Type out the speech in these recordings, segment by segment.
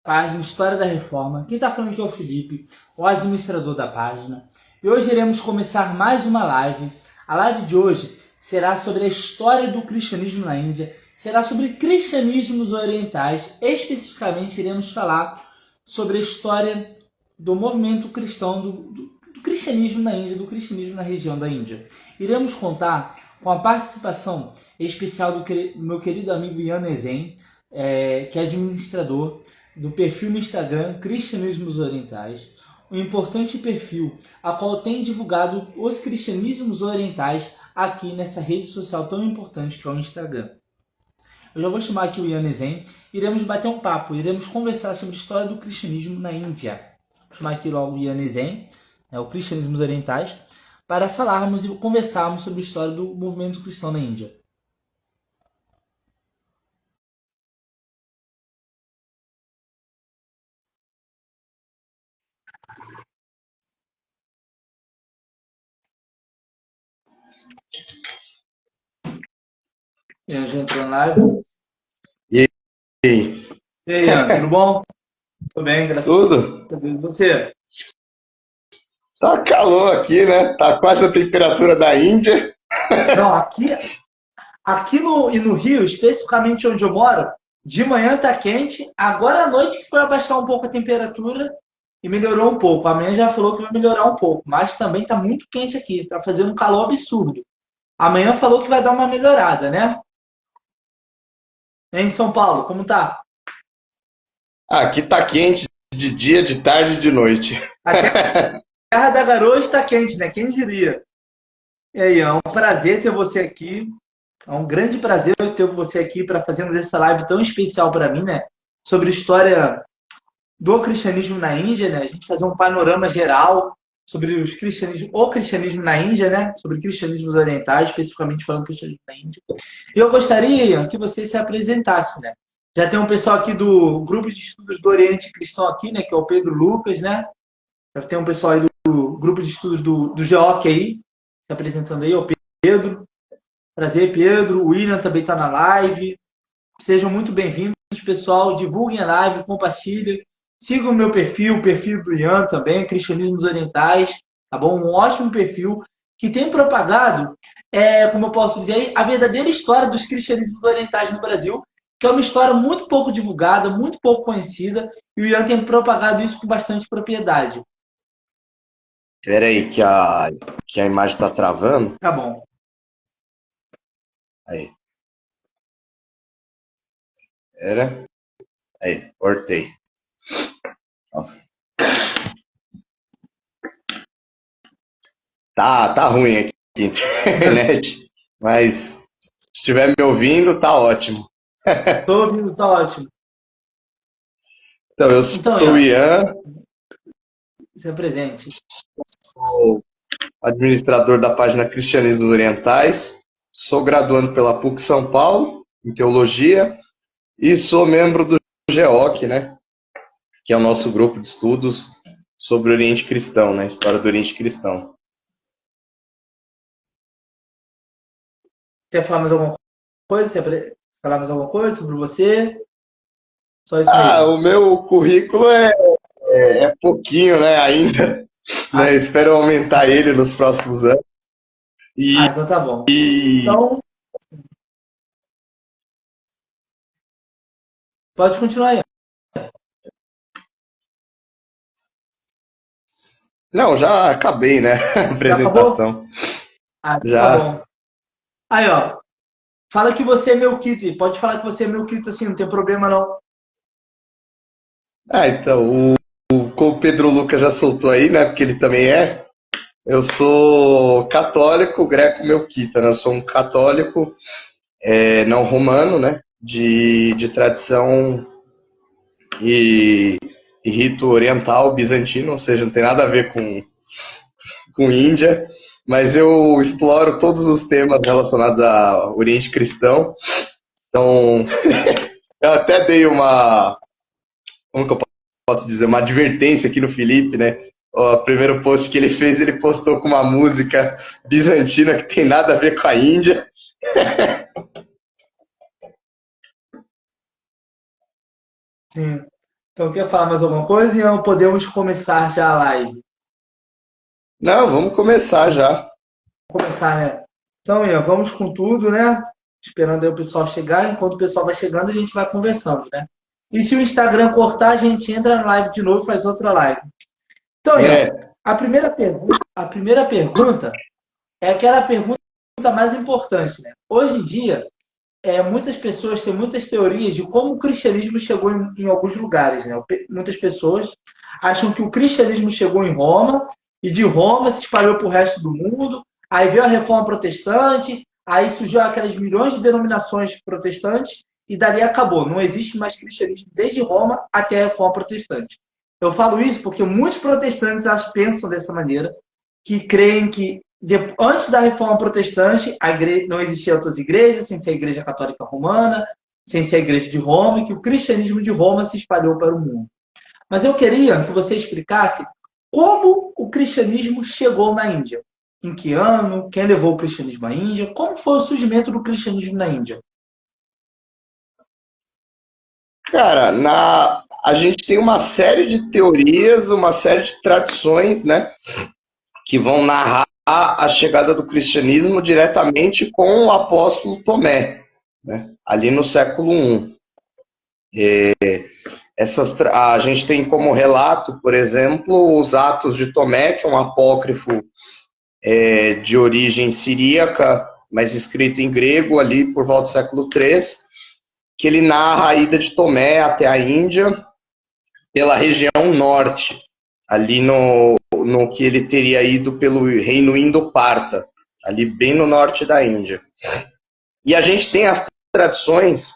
Página História da Reforma. Quem está falando aqui é o Felipe, o administrador da página. E hoje iremos começar mais uma live. A live de hoje será sobre a história do cristianismo na Índia, será sobre cristianismos orientais. Especificamente iremos falar sobre a história do movimento cristão, do cristianismo na Índia, do cristianismo na região da Índia. Iremos contar com a participação especial do meu querido amigo Ian Ezen, que é administrador do perfil no Instagram Cristianismos Orientais, um importante perfil a qual tem divulgado os cristianismos orientais aqui nessa rede social tão importante que é o Instagram. Eu já vou chamar aqui o Ian Ezen, iremos bater um papo, iremos conversar sobre a história do cristianismo na Índia. Vou chamar aqui logo o Ian Ezen, o Cristianismos Orientais, para falarmos e conversarmos sobre a história do movimento cristão na Índia. Eu já entrou na live. E aí? E aí, Ian, tudo bom? Tudo bem, graças Tudo? a Deus. E você? Tá calor aqui, né? Tá quase a temperatura da Índia. Não, aqui no Rio, especificamente onde eu moro, de manhã tá quente, agora à noite que foi abaixar um pouco a temperatura e melhorou um pouco. Amanhã já falou que vai melhorar um pouco, mas também tá muito quente aqui, tá fazendo um calor absurdo. Amanhã falou que vai dar uma melhorada, né? Em São Paulo, como tá? Aqui tá quente de dia, de tarde e de noite. A Terra da Garoa está quente, né? Quem diria? E aí, é um prazer ter você aqui. É um grande prazer ter você aqui para fazermos essa live tão especial para mim, né? Sobre a história do cristianismo na Índia, né? A gente fazer um panorama geral sobre o cristianismo na Índia, né? Sobre cristianismos orientais, especificamente falando do cristianismo na Índia. E eu gostaria, Ian, que você se apresentasse, né? Já tem um pessoal aqui do grupo de estudos do Oriente Cristão aqui, né? Que é o Pedro Lucas, né? Já tem um pessoal aí do grupo de estudos do GEOC aí, se apresentando aí, o Pedro. Prazer, Pedro. O William também está na live. Sejam muito bem-vindos, pessoal. Divulguem a live, compartilhem. Sigam o meu perfil, o perfil do Ian também, Cristianismos Orientais, tá bom? Um ótimo perfil que tem propagado, como eu posso dizer aí, a verdadeira história dos cristianismos orientais no Brasil, que é uma história muito pouco divulgada, muito pouco conhecida, e o Ian tem propagado isso com bastante propriedade. Espera aí que a imagem tá travando. Tá bom. Aí. Era? Aí, cortei. Nossa. Tá ruim aqui a internet, mas se estiver me ouvindo, tá ótimo. Tô ouvindo, tá ótimo. Então, eu sou Então, o Ian, Ian, se apresente. sou administrador da página Cristianismos Orientais, sou graduando pela PUC São Paulo, em Teologia, e sou membro do GEOC, né? Que é o nosso grupo de estudos sobre o Oriente Cristão, né? História do Oriente Cristão. Quer falar mais alguma coisa? Falar mais alguma coisa sobre você? Só isso Ah, mesmo. o meu currículo é pouquinho, né? Ainda, Ah, né? Espero aumentar ele nos próximos anos. E, então tá bom. e Então, pode continuar aí. não, já acabei, né? A Já acabou? apresentação. Ah, então tá Já. bom. Aí, ó. Fala que você é meu kit. Pode falar que você é meu kit assim, não tem problema não. Ah, então, como o Pedro Lucas já soltou aí, né? Porque ele também é. Eu sou católico greco-melquita, né? Eu sou um católico não romano, né? De tradição e, e rito oriental bizantino, ou seja, não tem nada a ver com Índia, mas eu exploro todos os temas relacionados ao Oriente Cristão. Então, eu até dei como que eu posso dizer, uma advertência aqui no Felipe, né? O primeiro post que ele fez, ele postou com uma música bizantina que tem nada a ver com a Índia. Sim. Então, quer falar mais alguma coisa? E não podemos começar já a live. Não, vamos começar já. Vamos começar, né? Então, Ian, vamos com tudo, né? Esperando aí o pessoal chegar. Enquanto o pessoal vai chegando, a gente vai conversando, né? E se o Instagram cortar, a gente entra na live de novo e faz outra live. Então, Ian, É, a primeira pergunta é aquela pergunta mais importante, né? Hoje em dia, muitas pessoas têm muitas teorias de como o cristianismo chegou em alguns lugares, né? Muitas pessoas acham que o cristianismo chegou em Roma e de Roma se espalhou para o resto do mundo. Aí veio a Reforma Protestante, aí surgiu aquelas milhões de denominações protestantes e dali acabou. Não existe mais cristianismo desde Roma até a Reforma Protestante. Eu falo isso porque muitos protestantes pensam dessa maneira, que creem que antes da Reforma Protestante não existiam outras igrejas, sem ser a Igreja Católica Romana, sem ser a Igreja de Roma, e que o cristianismo de Roma se espalhou para o mundo. Mas eu queria que você explicasse como o cristianismo chegou na Índia. Em que ano? Quem levou o cristianismo à Índia? Como foi o surgimento do cristianismo na Índia? cara, a gente tem uma série de teorias, uma série de tradições, né, que vão narrar a chegada do cristianismo diretamente com o apóstolo Tomé, né, ali no século I. A gente tem como relato, por exemplo, os Atos de Tomé, que é um apócrifo de origem siríaca, mas escrito em grego ali por volta do século III, que ele narra a ida de Tomé até a Índia pela região norte, ali no que ele teria ido pelo reino Indo-Parta, ali bem no norte da Índia. E a gente tem as tradições,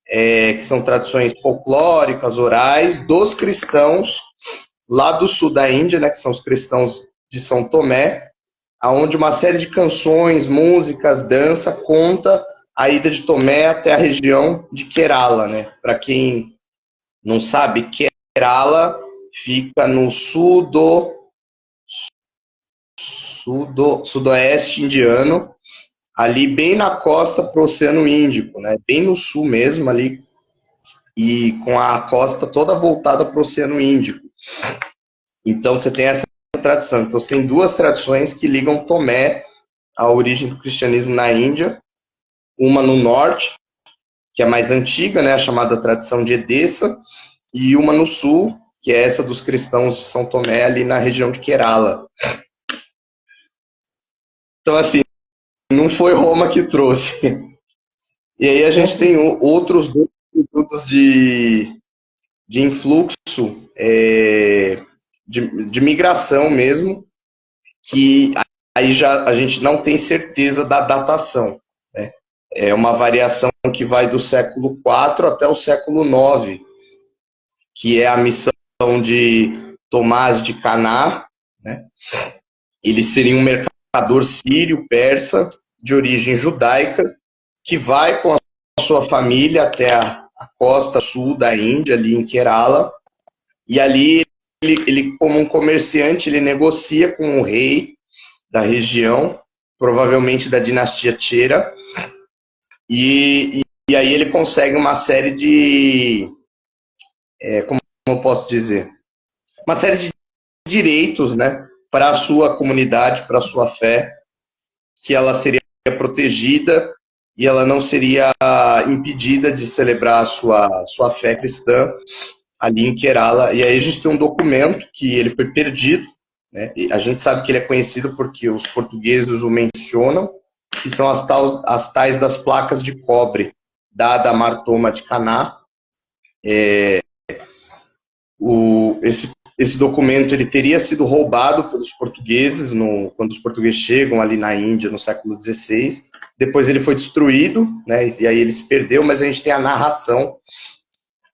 que são tradições folclóricas, orais, dos cristãos lá do sul da Índia, né, que são os cristãos de São Tomé, aonde uma série de canções, músicas, dança conta a ida de Tomé até a região de Kerala, né? Para quem não sabe, Kerala fica no sudoeste indiano, ali bem na costa pro Oceano Índico, né? Bem no sul mesmo ali, e com a costa toda voltada para o Oceano Índico. Então você tem essa tradição. Então você tem duas tradições que ligam Tomé à origem do cristianismo na Índia. Uma no norte, que é mais antiga, né, a chamada tradição de Edessa, e uma no sul, que é essa dos cristãos de São Tomé, ali na região de Kerala. Então, assim, não foi Roma que trouxe. E aí a gente tem outros dois períodos de influxo, de migração mesmo, que aí já a gente não tem certeza da datação, né? É uma variação que vai do século IV até o século IX, que é a missão de Tomás de Caná, né? Ele seria um mercador sírio, persa, de origem judaica, que vai com a sua família até a costa sul da Índia, ali em Kerala, e ali ele como um comerciante, ele negocia com o rei da região, provavelmente da dinastia Chera, e aí ele consegue uma série de, como eu posso dizer, uma série de direitos, né, para a sua comunidade, para a sua fé, que ela seria protegida e ela não seria impedida de celebrar a sua fé cristã ali em Kerala. E aí a gente tem um documento que ele foi perdido, né? E a gente sabe que ele é conhecido porque os portugueses o mencionam, que são as tais das placas de cobre da Martoma de Caná. Esse documento ele teria sido roubado pelos portugueses quando os portugueses chegam ali na Índia no século XVI. Depois ele foi destruído, né, e aí ele se perdeu, mas a gente tem a narração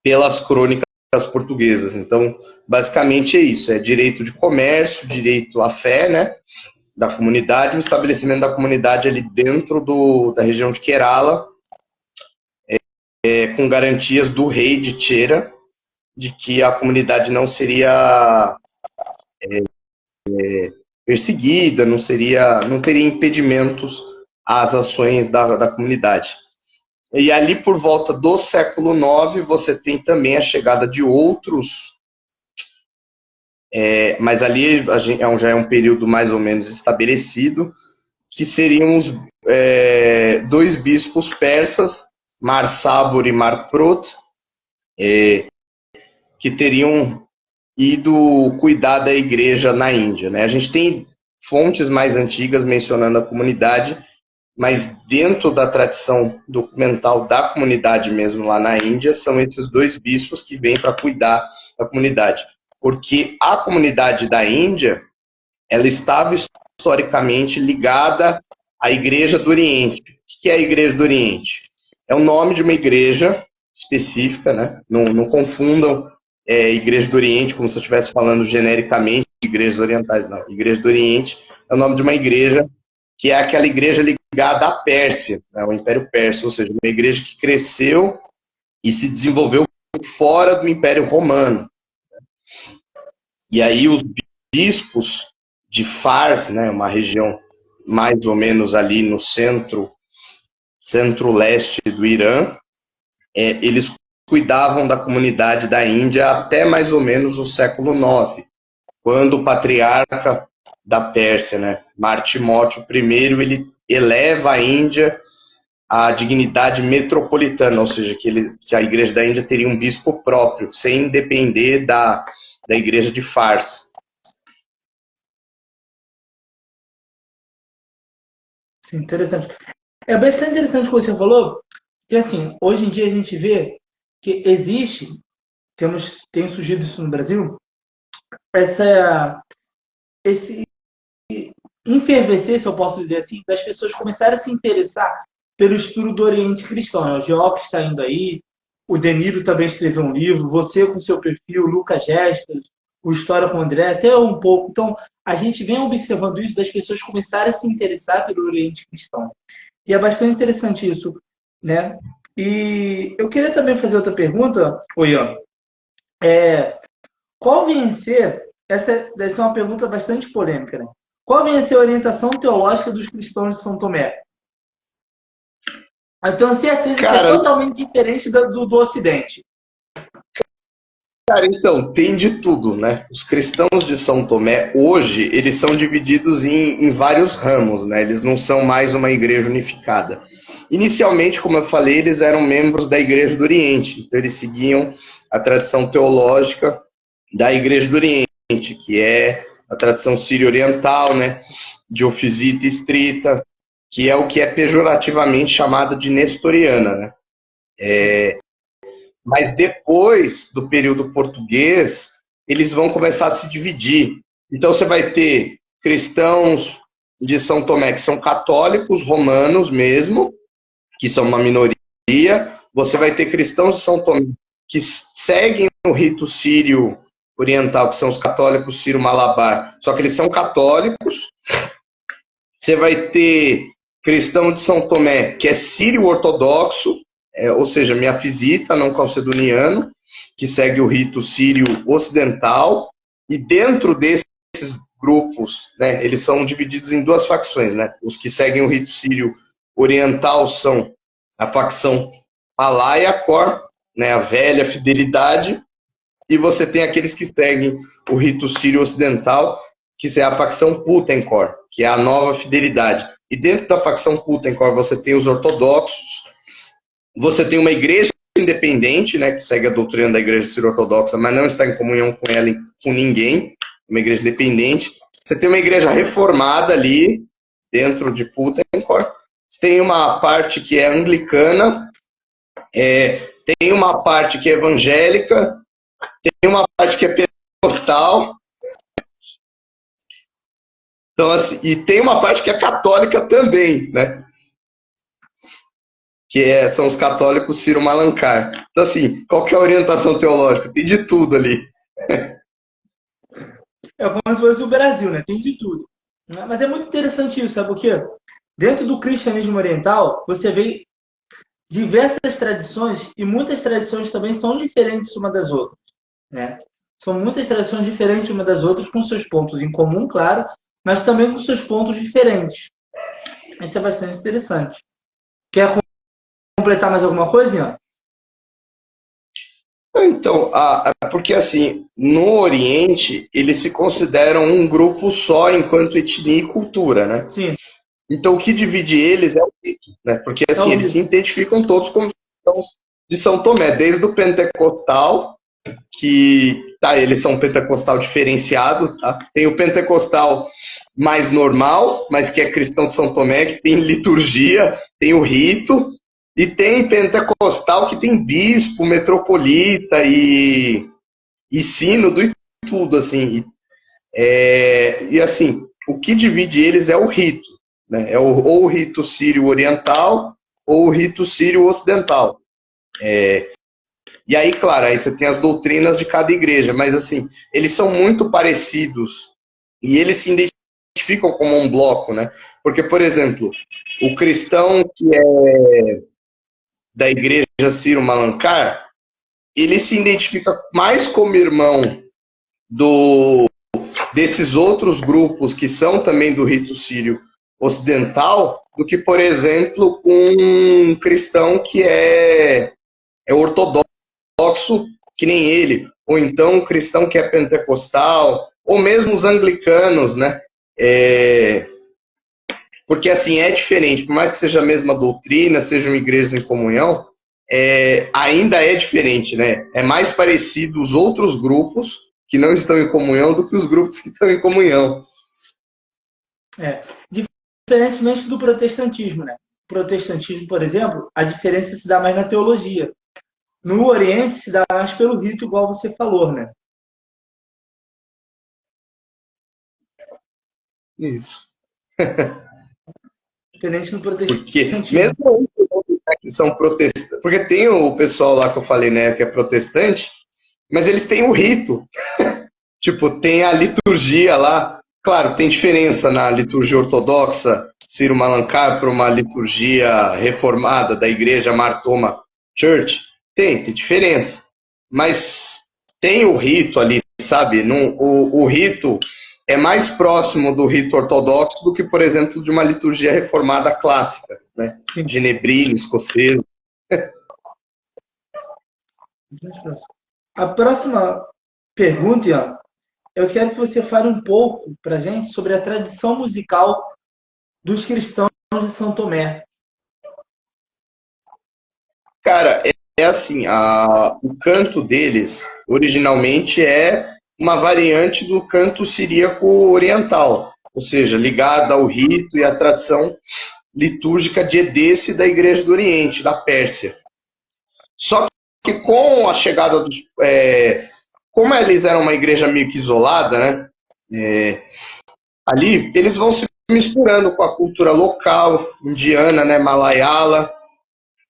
pelas crônicas portuguesas. Então, basicamente é isso, é direito de comércio, direito à fé, né, da comunidade, o estabelecimento da comunidade ali dentro da região de Kerala, com garantias do rei de Chera, de que a comunidade não seria perseguida, não teria impedimentos às ações da comunidade. E ali por volta do século IX você tem também a chegada de outros, mas ali já é um período mais ou menos estabelecido, que seriam os dois bispos persas, Mar Sabur e Mar Prot, que teriam ido cuidar da igreja na Índia, né? A gente tem fontes mais antigas mencionando a comunidade, mas dentro da tradição documental da comunidade mesmo lá na Índia, são esses dois bispos que vêm para cuidar da comunidade. Porque a comunidade da Índia, ela estava historicamente ligada à Igreja do Oriente. O que é a Igreja do Oriente? É o nome de uma igreja específica, né? Não confundam Igreja do Oriente como se eu estivesse falando genericamente igrejas orientais, não. Igreja do Oriente é o nome de uma igreja que é aquela igreja ligada à Pérsia, né, o Império Persa, ou seja, uma igreja que cresceu e se desenvolveu fora do Império Romano. E aí os bispos de Fars, né, uma região mais ou menos ali no centro-leste do Irã, eles cuidavam da comunidade da Índia até mais ou menos o século IX, quando o patriarca da Pérsia, né, Mar Timóteo I, ele eleva a Índia à dignidade metropolitana, ou seja, que a igreja da Índia teria um bispo próprio, sem depender da igreja de Fars. Sim, interessante. É bastante interessante o que você falou, que assim, hoje em dia a gente vê que tem surgido isso no Brasil, esse enfervescer, se eu posso dizer assim, das pessoas começarem a se interessar pelo estudo do Oriente Cristão, né? O Geoff está indo aí, o Deniro também escreveu um livro, você com seu perfil, Lucas Gestas, o História com o André, até um pouco. Então, a gente vem observando isso das pessoas começarem a se interessar pelo Oriente Cristão. E é bastante interessante isso, né? E eu queria também fazer outra pergunta, Ian. Qual vem a ser, essa deve ser uma pergunta bastante polêmica, né? Qual vem a ser a orientação teológica dos cristãos de São Tomé? Eu tenho certeza que é Cara, totalmente diferente do Ocidente. então, tem de tudo, né? Os cristãos de São Tomé, hoje, eles são divididos em vários ramos, né? Eles não são mais uma igreja unificada. Inicialmente, como eu falei, eles eram membros da Igreja do Oriente, então eles seguiam a tradição teológica da Igreja do Oriente, que é a tradição sírio-oriental, né? De Ofisita e Estrita, que é o que é pejorativamente chamado de nestoriana, né? Mas depois do período português, eles vão começar a se dividir. Então você vai ter cristãos de São Tomé que são católicos romanos mesmo, que são uma minoria. Você vai ter cristãos de São Tomé que seguem o rito sírio oriental, que são os católicos sírio-malabar, só que eles são católicos. Você vai ter cristão de São Tomé que é sírio-ortodoxo, ou seja, miafisita, não calcedoniano, que segue o rito sírio ocidental, e dentro desses grupos, né, eles são divididos em duas facções, né? Os que seguem o rito sírio oriental são a facção Alaya Cor, né, a velha fidelidade, e você tem aqueles que seguem o rito sírio ocidental, que é a facção Putenkor, que é a nova fidelidade. E dentro da facção Putenkor você tem os ortodoxos. Você tem uma igreja independente, né, que segue a doutrina da igreja sírio-ortodoxa, mas não está em comunhão com ela, com ninguém, uma igreja independente. Você tem uma igreja reformada ali, dentro de Putenkor. Você tem uma parte que é anglicana, tem uma parte que é evangélica, tem uma parte que é pentecostal, então, assim, e tem uma parte que é católica também, né? Que são os católicos Ciro-Malankar. Então, assim, qual que é a orientação teológica? Tem de tudo ali. É como se fosse o Brasil, né? Tem de tudo. Mas é muito interessante isso, sabe por quê? Dentro do cristianismo oriental, você vê diversas tradições e muitas tradições também são diferentes uma das outras, né? São muitas tradições diferentes uma das outras, com seus pontos em comum, claro, mas também com seus pontos diferentes. Isso é bastante interessante. Quer completar mais alguma coisa, Ian? Então, porque assim, no Oriente, eles se consideram um grupo só enquanto etnia e cultura, né? Sim, Então, o que divide eles é o rito, né? Porque é assim, o eles se rito. identificam todos como cristãos de São Tomé, desde o pentecostal, que tá, eles são pentecostal diferenciado, tá? Tem o pentecostal mais normal, mas que é cristão de São Tomé, que tem liturgia, tem o rito, e tem pentecostal que tem bispo, metropolita e sínodo e tudo, assim. E assim, o que divide eles é o rito, né? É ou o rito sírio oriental ou o rito sírio ocidental. E aí, claro, aí você tem as doutrinas de cada igreja, mas assim, eles são muito parecidos e eles se identificam como um bloco, né? Porque, por exemplo, o cristão que é da igreja Ciro Malankar, ele se identifica mais como irmão do desses outros grupos que são também do rito sírio ocidental do que, por exemplo, um cristão que é ortodoxo, que nem ele, ou então um cristão que é pentecostal, ou mesmo os anglicanos, né? Porque assim, é diferente, por mais que seja a mesma doutrina, sejam igrejas em comunhão, ainda é diferente, né? É mais parecido os outros grupos que não estão em comunhão do que os grupos que estão em comunhão. É. Diferentemente do protestantismo, né? O protestantismo, por exemplo, a diferença se dá mais na teologia. No Oriente se dá mais pelo rito, igual você falou, né? Isso. Diferente no Porque protestantismo. mesmo que são protestantes, porque tem o pessoal lá que eu falei, né, que é protestante, mas eles têm o rito. Tipo, tem a liturgia lá. Claro, tem diferença na liturgia ortodoxa, Ciro Malankar, para uma liturgia reformada da igreja Mar Thoma Church. Tem diferença. Mas tem o rito ali, sabe? O rito é mais próximo do rito ortodoxo do que, por exemplo, de uma liturgia reformada clássica, né? Sim. Ginebrino, escocês. A próxima pergunta, Ian, eu quero que você fale um pouco para a gente sobre a tradição musical dos cristãos de São Tomé. Cara, é assim, o canto deles originalmente é uma variante do canto siríaco oriental, ou seja, ligada ao rito e à tradição litúrgica de Edesse da Igreja do Oriente, da Pérsia. Só que com a chegada dos... como eles eram uma igreja meio que isolada, né? Ali, eles vão se misturando com a cultura local, indiana, né, malayala,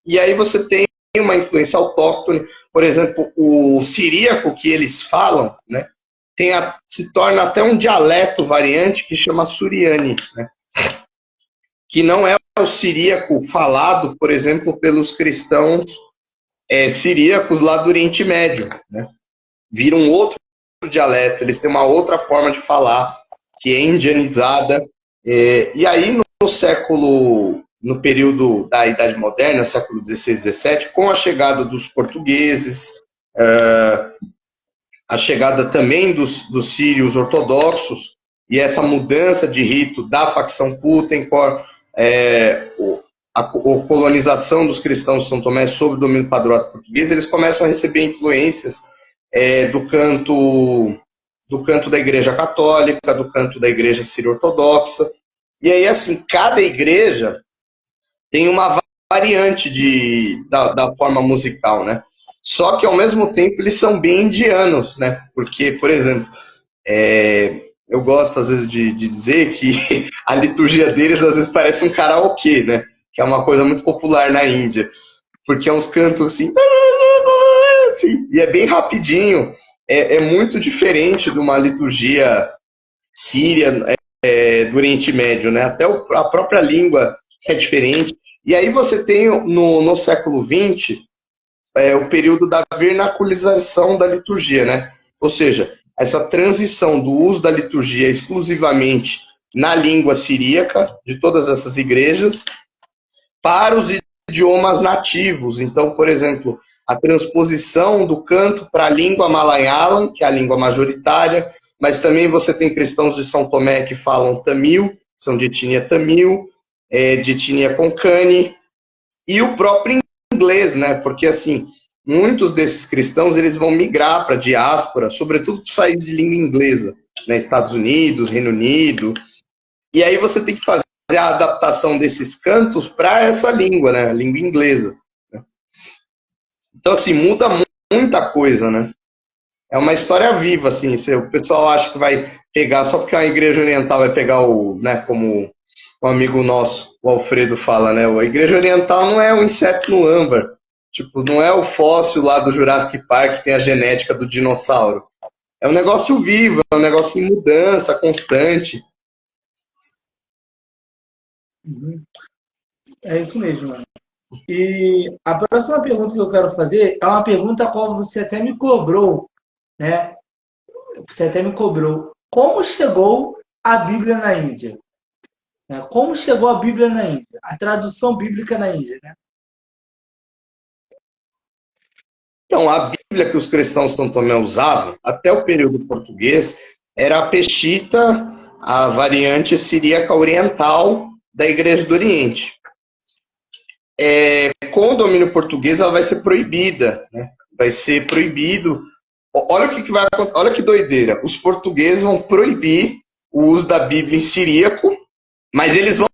e aí você tem uma influência autóctone, por exemplo, o siríaco que eles falam, né, se torna até um dialeto variante que chama Suriani, né, que não é o siríaco falado, por exemplo, pelos cristãos siríacos lá do Oriente Médio, né, vira um outro dialeto, eles têm uma outra forma de falar, que é indianizada, e aí no período da Idade Moderna, século XVI, XVII, com a chegada dos portugueses, a chegada também dos sírios ortodoxos, e essa mudança de rito da facção Putenkor, a colonização dos cristãos de São Tomé sob o domínio padroado português, eles começam a receber influências do canto da Igreja Católica, do canto da Igreja Sírio-Ortodoxa. E aí, assim, cada igreja tem uma variante da forma musical, né? Só que, ao mesmo tempo, eles são bem indianos, né? Porque, por exemplo, eu gosto, às vezes, de dizer que a liturgia deles, às vezes, parece um karaokê, né? Que é uma coisa muito popular na Índia. Porque é uns cantos assim, e é bem rapidinho. É muito diferente de uma liturgia síria do Oriente Médio, né? Até a própria língua é diferente. E aí você tem no século XX o período da vernaculização da liturgia, né? Ou seja, essa transição do uso da liturgia exclusivamente na língua siríaca de todas essas igrejas para os idiomas nativos. Então, por exemplo, a transposição do canto para a língua Malayalam, que é a língua majoritária, mas também você tem cristãos de São Tomé que falam tamil, são de etnia tamil, de etnia konkani, e o próprio inglês, né? Porque, assim, muitos desses cristãos, eles vão migrar para a diáspora, sobretudo para os países de língua inglesa, né? Estados Unidos, Reino Unido, e aí você tem que fazer a adaptação desses cantos para essa língua, né? A língua inglesa. Então, assim, muda muita coisa, né? É uma história viva, assim. O pessoal acha que vai pegar, só porque a igreja oriental vai pegar né, como um amigo nosso, o Alfredo, fala, né? A igreja oriental não é um inseto no âmbar. Tipo, não é o fóssil lá do Jurassic Park que tem a genética do dinossauro. É um negócio vivo, é um negócio em mudança, constante. É isso mesmo, mano. E a próxima pergunta que eu quero fazer é uma pergunta a qual você até me cobrou, né? Você até me cobrou. Como chegou a Bíblia na Índia? Né? Como chegou a Bíblia na Índia? A tradução bíblica na Índia, né? Então, a Bíblia que os cristãos de São Tomé usavam, até o período português, era a Peshitta, a variante siríaca oriental da Igreja do Oriente. Com o domínio português, ela vai ser proibida, né? Vai ser proibido. Olha o que vai acontecer, olha que doideira. Os portugueses vão proibir o uso da Bíblia em siríaco, mas eles vão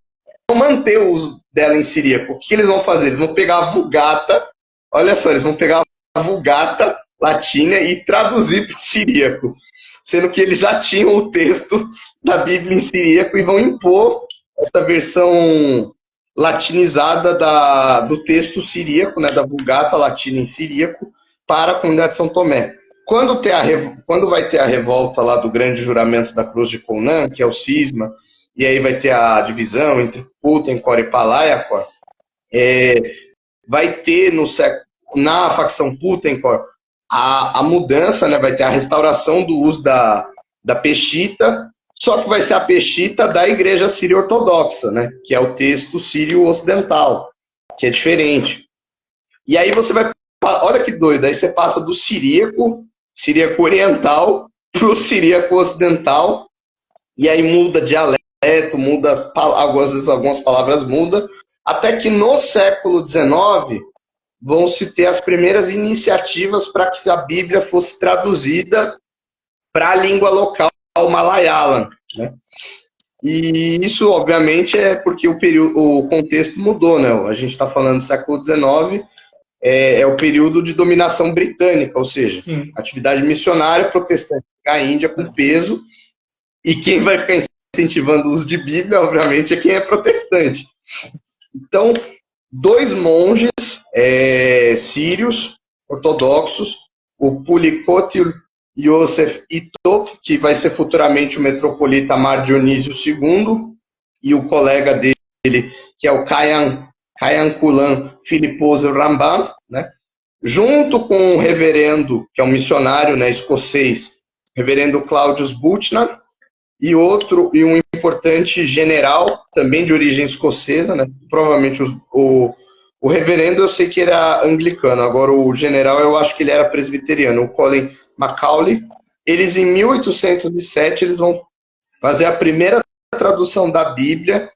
manter o uso dela em siríaco. O que eles vão fazer? Eles vão pegar a Vulgata, olha só, eles vão pegar a Vulgata latina e traduzir para o siríaco, sendo que eles já tinham o texto da Bíblia em siríaco e vão impor essa versão latinizada do texto siríaco, né, da Vulgata latina em siríaco, para a comunidade de São Tomé. Quando vai ter a revolta lá do grande juramento da Cruz de Conan, que é o cisma, e aí vai ter a divisão entre Putancor e Palaiacor, vai ter na facção Putancor a mudança, né, vai ter a restauração do uso da Peshitta, só que vai ser a Peshitta da Igreja Sírio-Ortodoxa, né, que é o texto sírio-ocidental, que é diferente. E aí você vai, olha que doido, aí você passa do siríaco oriental, para o siríaco ocidental, e aí muda dialeto, muda algumas palavras mudam, até que no século XIX vão se ter as primeiras iniciativas para que a Bíblia fosse traduzida para a língua local Malayalam, né? E isso, obviamente, é porque o contexto mudou, né? A gente está falando do século XIX, é o período de dominação britânica, ou seja, Sim. atividade missionária protestante na Índia com peso, e quem vai ficar incentivando o uso de Bíblia, obviamente, é quem é protestante. Então, 2 monges sírios, ortodoxos, o Pulikot Yosef Itop, que vai ser futuramente o metropolita Mar Dionísio II, e o colega dele, que é o Kayankulan Philippose Ramban, né? Junto com o reverendo, que é um missionário, né, escocês, reverendo Claudius Buchanan, e um importante general, também de origem escocesa, né? Provavelmente o reverendo eu sei que era anglicano, agora o general eu acho que ele era presbiteriano, o Colin Macaulay. Eles em 1807 eles vão fazer a primeira tradução da Bíblia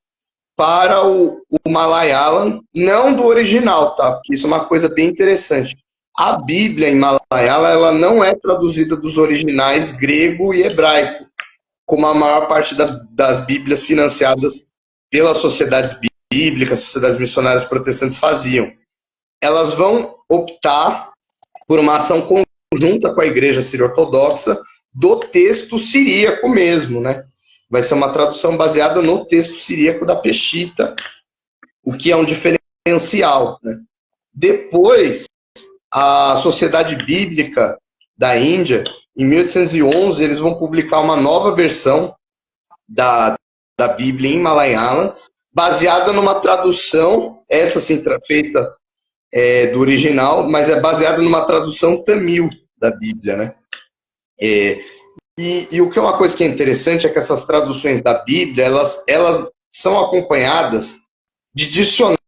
para o Malayalam, não do original, tá? Porque isso é uma coisa bem interessante. A Bíblia em Malayalam ela não é traduzida dos originais grego e hebraico, como a maior parte das Bíblias financiadas pelas sociedades bíblicas, sociedades missionárias protestantes faziam. Elas vão optar por uma ação conjunta com a Igreja Sírio-Ortodoxa do texto siríaco mesmo, né? Vai ser uma tradução baseada no texto siríaco da Peshitta, o que é um diferencial, né? Depois, a Sociedade Bíblica da Índia, em 1811, eles vão publicar uma nova versão da Bíblia em Malayalam, baseada numa tradução, essa sim feita do original, mas é baseada numa tradução tamil da Bíblia, né? E o que é uma coisa que é interessante é que essas traduções da Bíblia, elas são acompanhadas de dicionários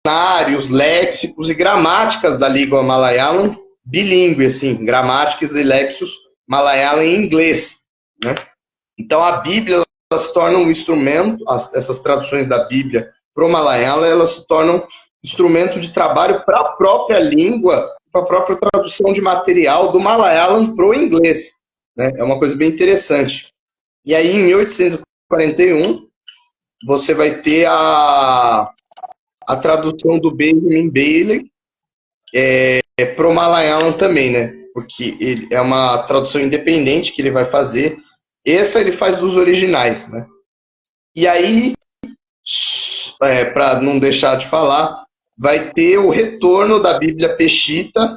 dicionários, léxicos e gramáticas da língua Malayalam bilíngue, assim, gramáticas e léxicos Malayalam em inglês, né? Então a Bíblia ela se torna um instrumento, essas traduções da Bíblia para o Malayalam, elas se tornam instrumento de trabalho para a própria língua, para a própria tradução de material do Malayalam para o inglês, né? É uma coisa bem interessante. E aí, em 1841, você vai ter a tradução do Benjamin Bailey para o Malayalam também, né? Porque ele é uma tradução independente que ele vai fazer. Essa ele faz dos originais, né? E aí, para não deixar de falar, vai ter o retorno da Bíblia Peshitta,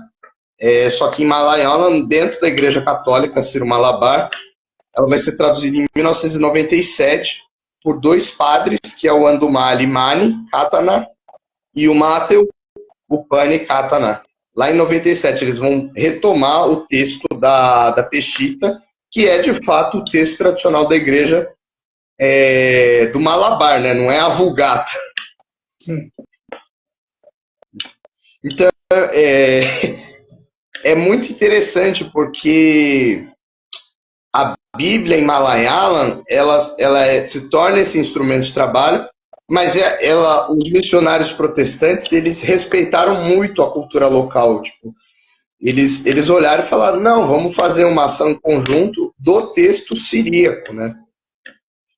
só que em Malayalam, dentro da Igreja Católica Siro-Malabar. Ela vai ser traduzida em 1997 por dois padres, que é o Andumali Mani Katana e o Matthew Upani Katana. Lá em 97 eles vão retomar o texto da Peshitta, que é de fato o texto tradicional da igreja do Malabar, né? Não é a Vulgata. Sim. Então é muito interessante porque a Bíblia em Malayalam ela se torna esse instrumento de trabalho, mas os missionários protestantes eles respeitaram muito a cultura local, tipo, eles olharam e falaram, não, vamos fazer uma ação em conjunto do texto siríaco, né?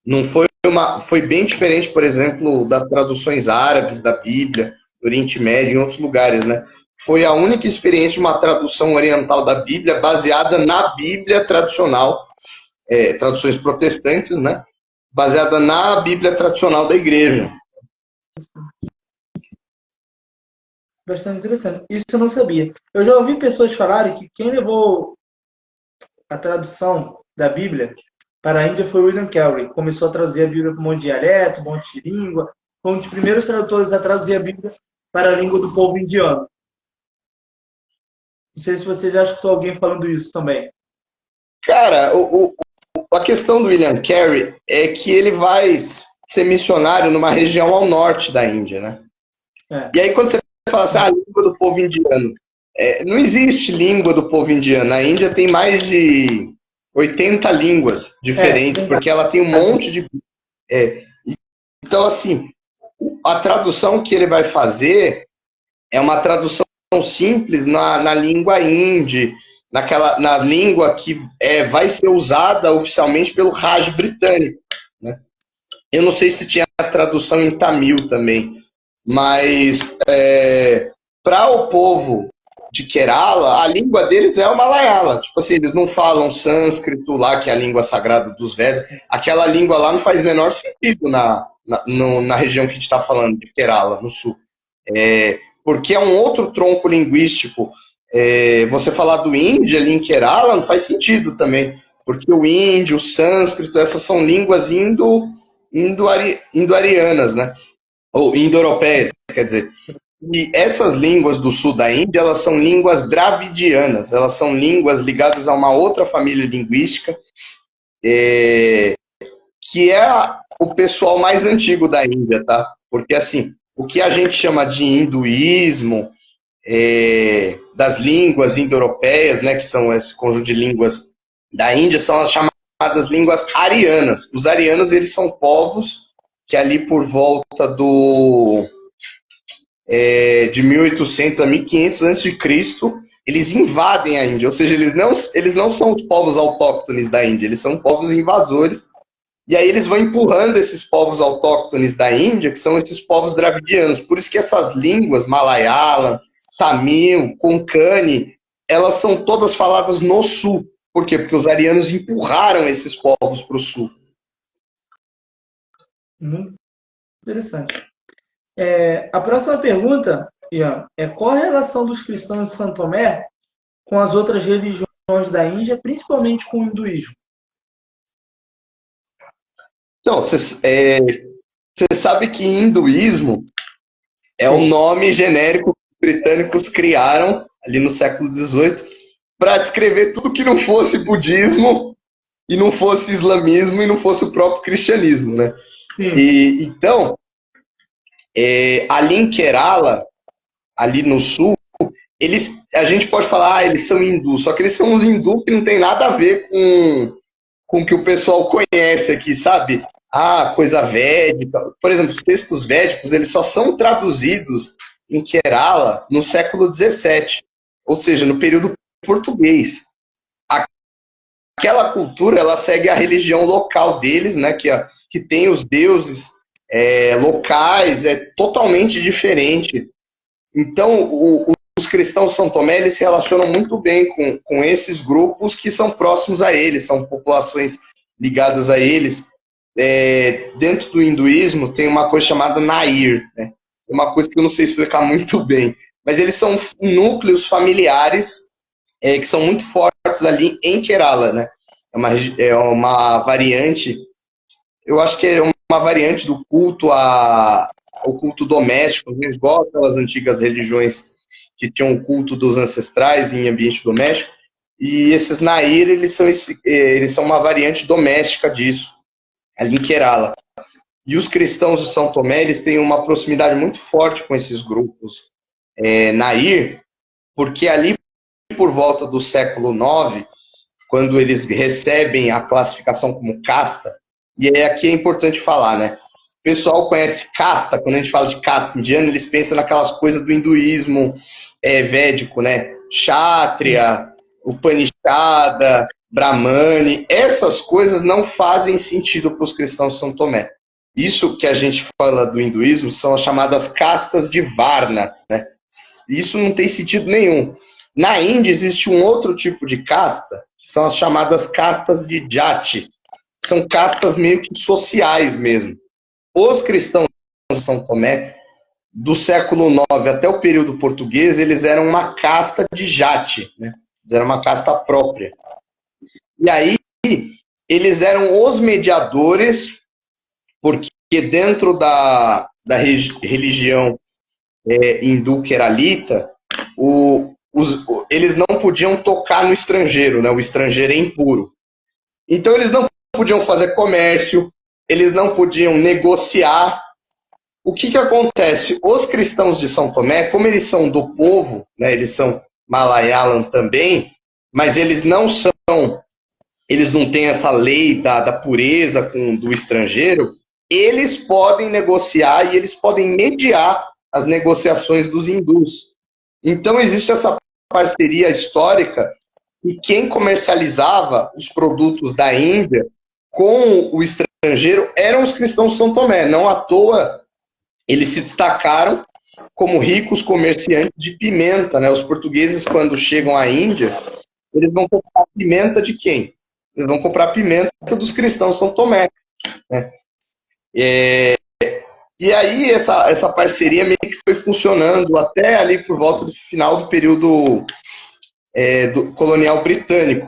Não foi bem diferente, por exemplo, das traduções árabes da Bíblia, do Oriente Médio, em outros lugares, né? Foi a única experiência de uma tradução oriental da Bíblia baseada na Bíblia tradicional, traduções protestantes, né? Baseada na Bíblia tradicional da igreja. Bastante interessante. Isso eu não sabia. Eu já ouvi pessoas falarem que quem levou a tradução da Bíblia para a Índia foi William Carey. Começou a traduzir a Bíblia para um monte de dialeto, um monte de língua. Foi um dos primeiros tradutores a traduzir a Bíblia para a língua do povo indiano. Não sei se você já escutou alguém falando isso também. Cara, a questão do William Carey é que ele vai ser missionário numa região ao norte da Índia, né? E aí quando você fala assim, a língua do povo indiano, não existe língua do povo indiano. A Índia tem mais de 80 línguas diferentes, porque ela tem um monte de... Então, assim, a tradução que ele vai fazer é uma tradução simples na língua hindi, na língua que vai ser usada oficialmente pelo Raj britânico, né? Eu não sei se tinha a tradução em Tamil também, mas para o povo de Kerala, a língua deles é o Malayalam. Tipo assim, eles não falam sânscrito lá, que é a língua sagrada dos Vedas. Aquela língua lá não faz o menor sentido na região que a gente está falando, de Kerala, no sul. Porque é um outro tronco linguístico. Você falar do hindi ali em Kerala não faz sentido também, porque o hindi, o sânscrito, essas são línguas indo-arianas, né? Ou indo-europeias, quer dizer. E essas línguas do sul da Índia, elas são línguas dravidianas, elas são línguas ligadas a uma outra família linguística, que é o pessoal mais antigo da Índia, tá? Porque, assim, o que a gente chama de hinduísmo, das línguas indo-europeias, né, que são esse conjunto de línguas da Índia, são as chamadas línguas arianas. Os arianos, eles são povos que ali por volta de 1800 a 1500 a.C., eles invadem a Índia, ou seja, eles não são os povos autóctones da Índia, eles são povos invasores, e aí eles vão empurrando esses povos autóctones da Índia, que são esses povos dravidianos. Por isso que essas línguas, Malayalam, Tamil, Konkani, elas são todas faladas no sul. Por quê? Porque os arianos empurraram esses povos para o sul. Muito interessante. A próxima pergunta, Ian, qual a relação dos cristãos de São Tomé com as outras religiões da Índia, principalmente com o hinduísmo? Então, você sabe que hinduísmo é um nome genérico que os britânicos criaram ali no século XVIII para descrever tudo que não fosse budismo e não fosse islamismo e não fosse o próprio cristianismo, né? Sim. Então, Ali em Kerala, ali no sul, a gente pode falar, eles são hindus, só que eles são uns hindus que não tem nada a ver com o que o pessoal conhece aqui, sabe? Ah, coisa védica. Por exemplo, os textos védicos, eles só são traduzidos em Kerala no século XVII, ou seja, no período português. Aquela cultura, ela segue a religião local deles, né? Que tem os deuses locais, é totalmente diferente. Então, os cristãos São Tomé, eles se relacionam muito bem com esses grupos que são próximos a eles, são populações ligadas a eles. Dentro do hinduísmo tem uma coisa chamada Nair, né? Uma coisa que eu não sei explicar muito bem, mas eles são núcleos familiares que são muito fortes ali em Kerala, né? É uma variante, eu acho que é uma variante do culto o culto doméstico, igual aquelas antigas religiões que tinham o culto dos ancestrais em ambiente doméstico. E esses Nair, eles são uma variante doméstica disso, ali em Kerala. E os cristãos de São Tomé, eles têm uma proximidade muito forte com esses grupos Nair, porque ali por volta do século IX, quando eles recebem a classificação como casta, e aqui é importante falar, né? O pessoal conhece casta, quando a gente fala de casta indiana, eles pensam naquelas coisas do hinduísmo védico, né? Kshatriya, Upanishada, Brahmani, essas coisas não fazem sentido para os cristãos de São Tomé. Isso que a gente fala do hinduísmo são as chamadas castas de Varna, né? Isso não tem sentido nenhum. Na Índia existe um outro tipo de casta, que são as chamadas castas de Jati. São castas meio que sociais mesmo. Os cristãos de São Tomé, do século IX até o período português, eles eram uma casta de Jati, né? Eles eram uma casta própria. E aí, eles eram os mediadores, porque dentro da religião hindu keralita, eles não podiam tocar no estrangeiro, né? O estrangeiro é impuro. Então eles não podiam fazer comércio, eles não podiam negociar. O que acontece? Os cristãos de São Tomé, como eles são do povo, né? Eles são Malayalam também, mas eles não têm essa lei da pureza do estrangeiro, eles podem negociar e eles podem mediar as negociações dos hindus. Então existe essa parceria histórica e quem comercializava os produtos da Índia com o estrangeiro eram os cristãos de São Tomé. Não à toa eles se destacaram como ricos comerciantes de pimenta, né? Os portugueses, quando chegam à Índia, eles vão comprar pimenta de quem? Eles vão comprar pimenta dos cristãos de São Tomé, né? E aí essa parceria meio que foi funcionando até ali por volta do final do período do colonial britânico.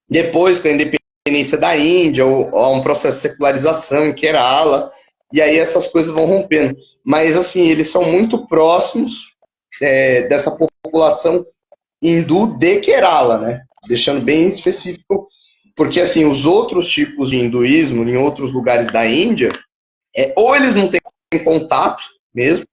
Depois, com a independência da Índia, há um processo de secularização em Kerala, e aí essas coisas vão rompendo. Mas, assim, eles são muito próximos dessa população hindu de Kerala, né? Deixando bem específico, porque, assim, os outros tipos de hinduísmo em outros lugares da Índia, ou eles não têm contato mesmo,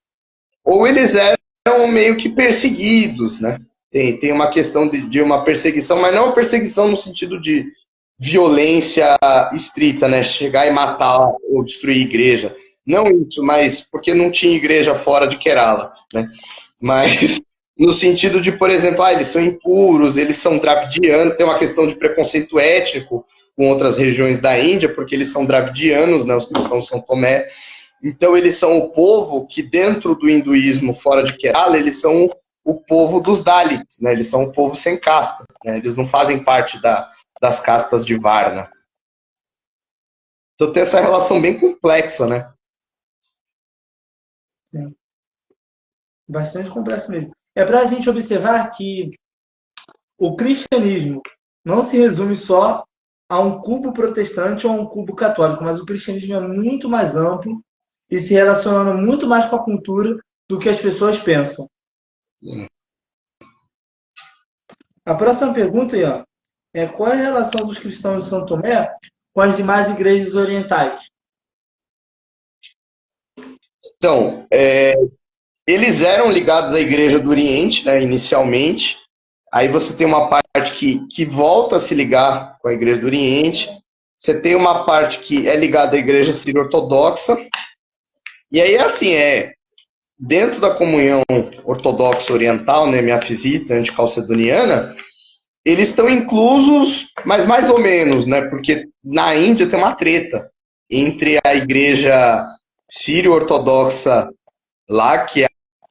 ou eles eram meio que perseguidos, né? Tem uma questão de uma perseguição, mas não uma perseguição no sentido de violência estrita, né? Chegar e matar ou destruir igreja. Não isso, mas porque não tinha igreja fora de Kerala, né? Mas no sentido de, por exemplo, eles são impuros, eles são dravidianos, tem uma questão de preconceito étnico com outras regiões da Índia, porque eles são dravidianos, né? Os cristãos de São Tomé. Então eles são o povo que dentro do hinduísmo fora de Kerala, eles são o povo dos Dalits, né? Eles são o povo sem casta, né? Eles não fazem parte das castas de Varna. Então tem essa relação bem complexa, né? Sim. Bastante complexo mesmo. É para a gente observar que o cristianismo não se resume só a um cubo protestante ou a um cubo católico, mas o cristianismo é muito mais amplo e se relaciona muito mais com a cultura do que as pessoas pensam. A próxima pergunta, Ian, é qual é a relação dos cristãos de São Tomé com as demais igrejas orientais? Então, eles eram ligados à Igreja do Oriente, né, inicialmente. Aí você tem uma parte que volta a se ligar com a Igreja do Oriente. Você tem uma parte que é ligada à Igreja Sírio-Ortodoxa. E aí, assim, dentro da comunhão ortodoxa oriental, né, miafisita, anticalcedoniana, eles estão inclusos, mas mais ou menos, né? Porque na Índia tem uma treta entre a Igreja Sírio-Ortodoxa lá, que é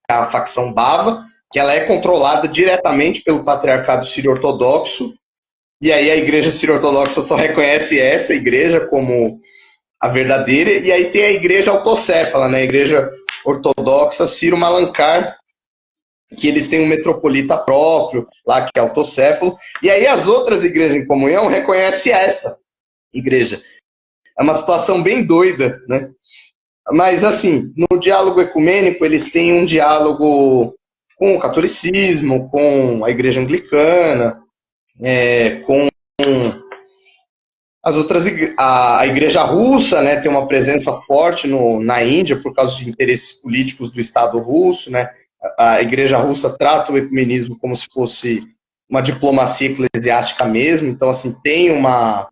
a facção Bava, que ela é controlada diretamente pelo patriarcado sírio-ortodoxo, e aí a igreja sírio-ortodoxa só reconhece essa igreja como a verdadeira, e aí tem a igreja autocéfala, né, a igreja ortodoxa Sírio-Malankar, que eles têm um metropolita próprio, lá que é autocéfalo, e aí as outras igrejas em comunhão reconhecem essa igreja. É uma situação bem doida, né? Mas, assim, no diálogo ecumênico, eles têm um diálogo com o catolicismo, com a igreja anglicana, com as outras a igreja russa, né, tem uma presença forte na Índia por causa de interesses políticos do Estado russo, né? A igreja russa trata o ecumenismo como se fosse uma diplomacia eclesiástica mesmo, então, assim, tem uma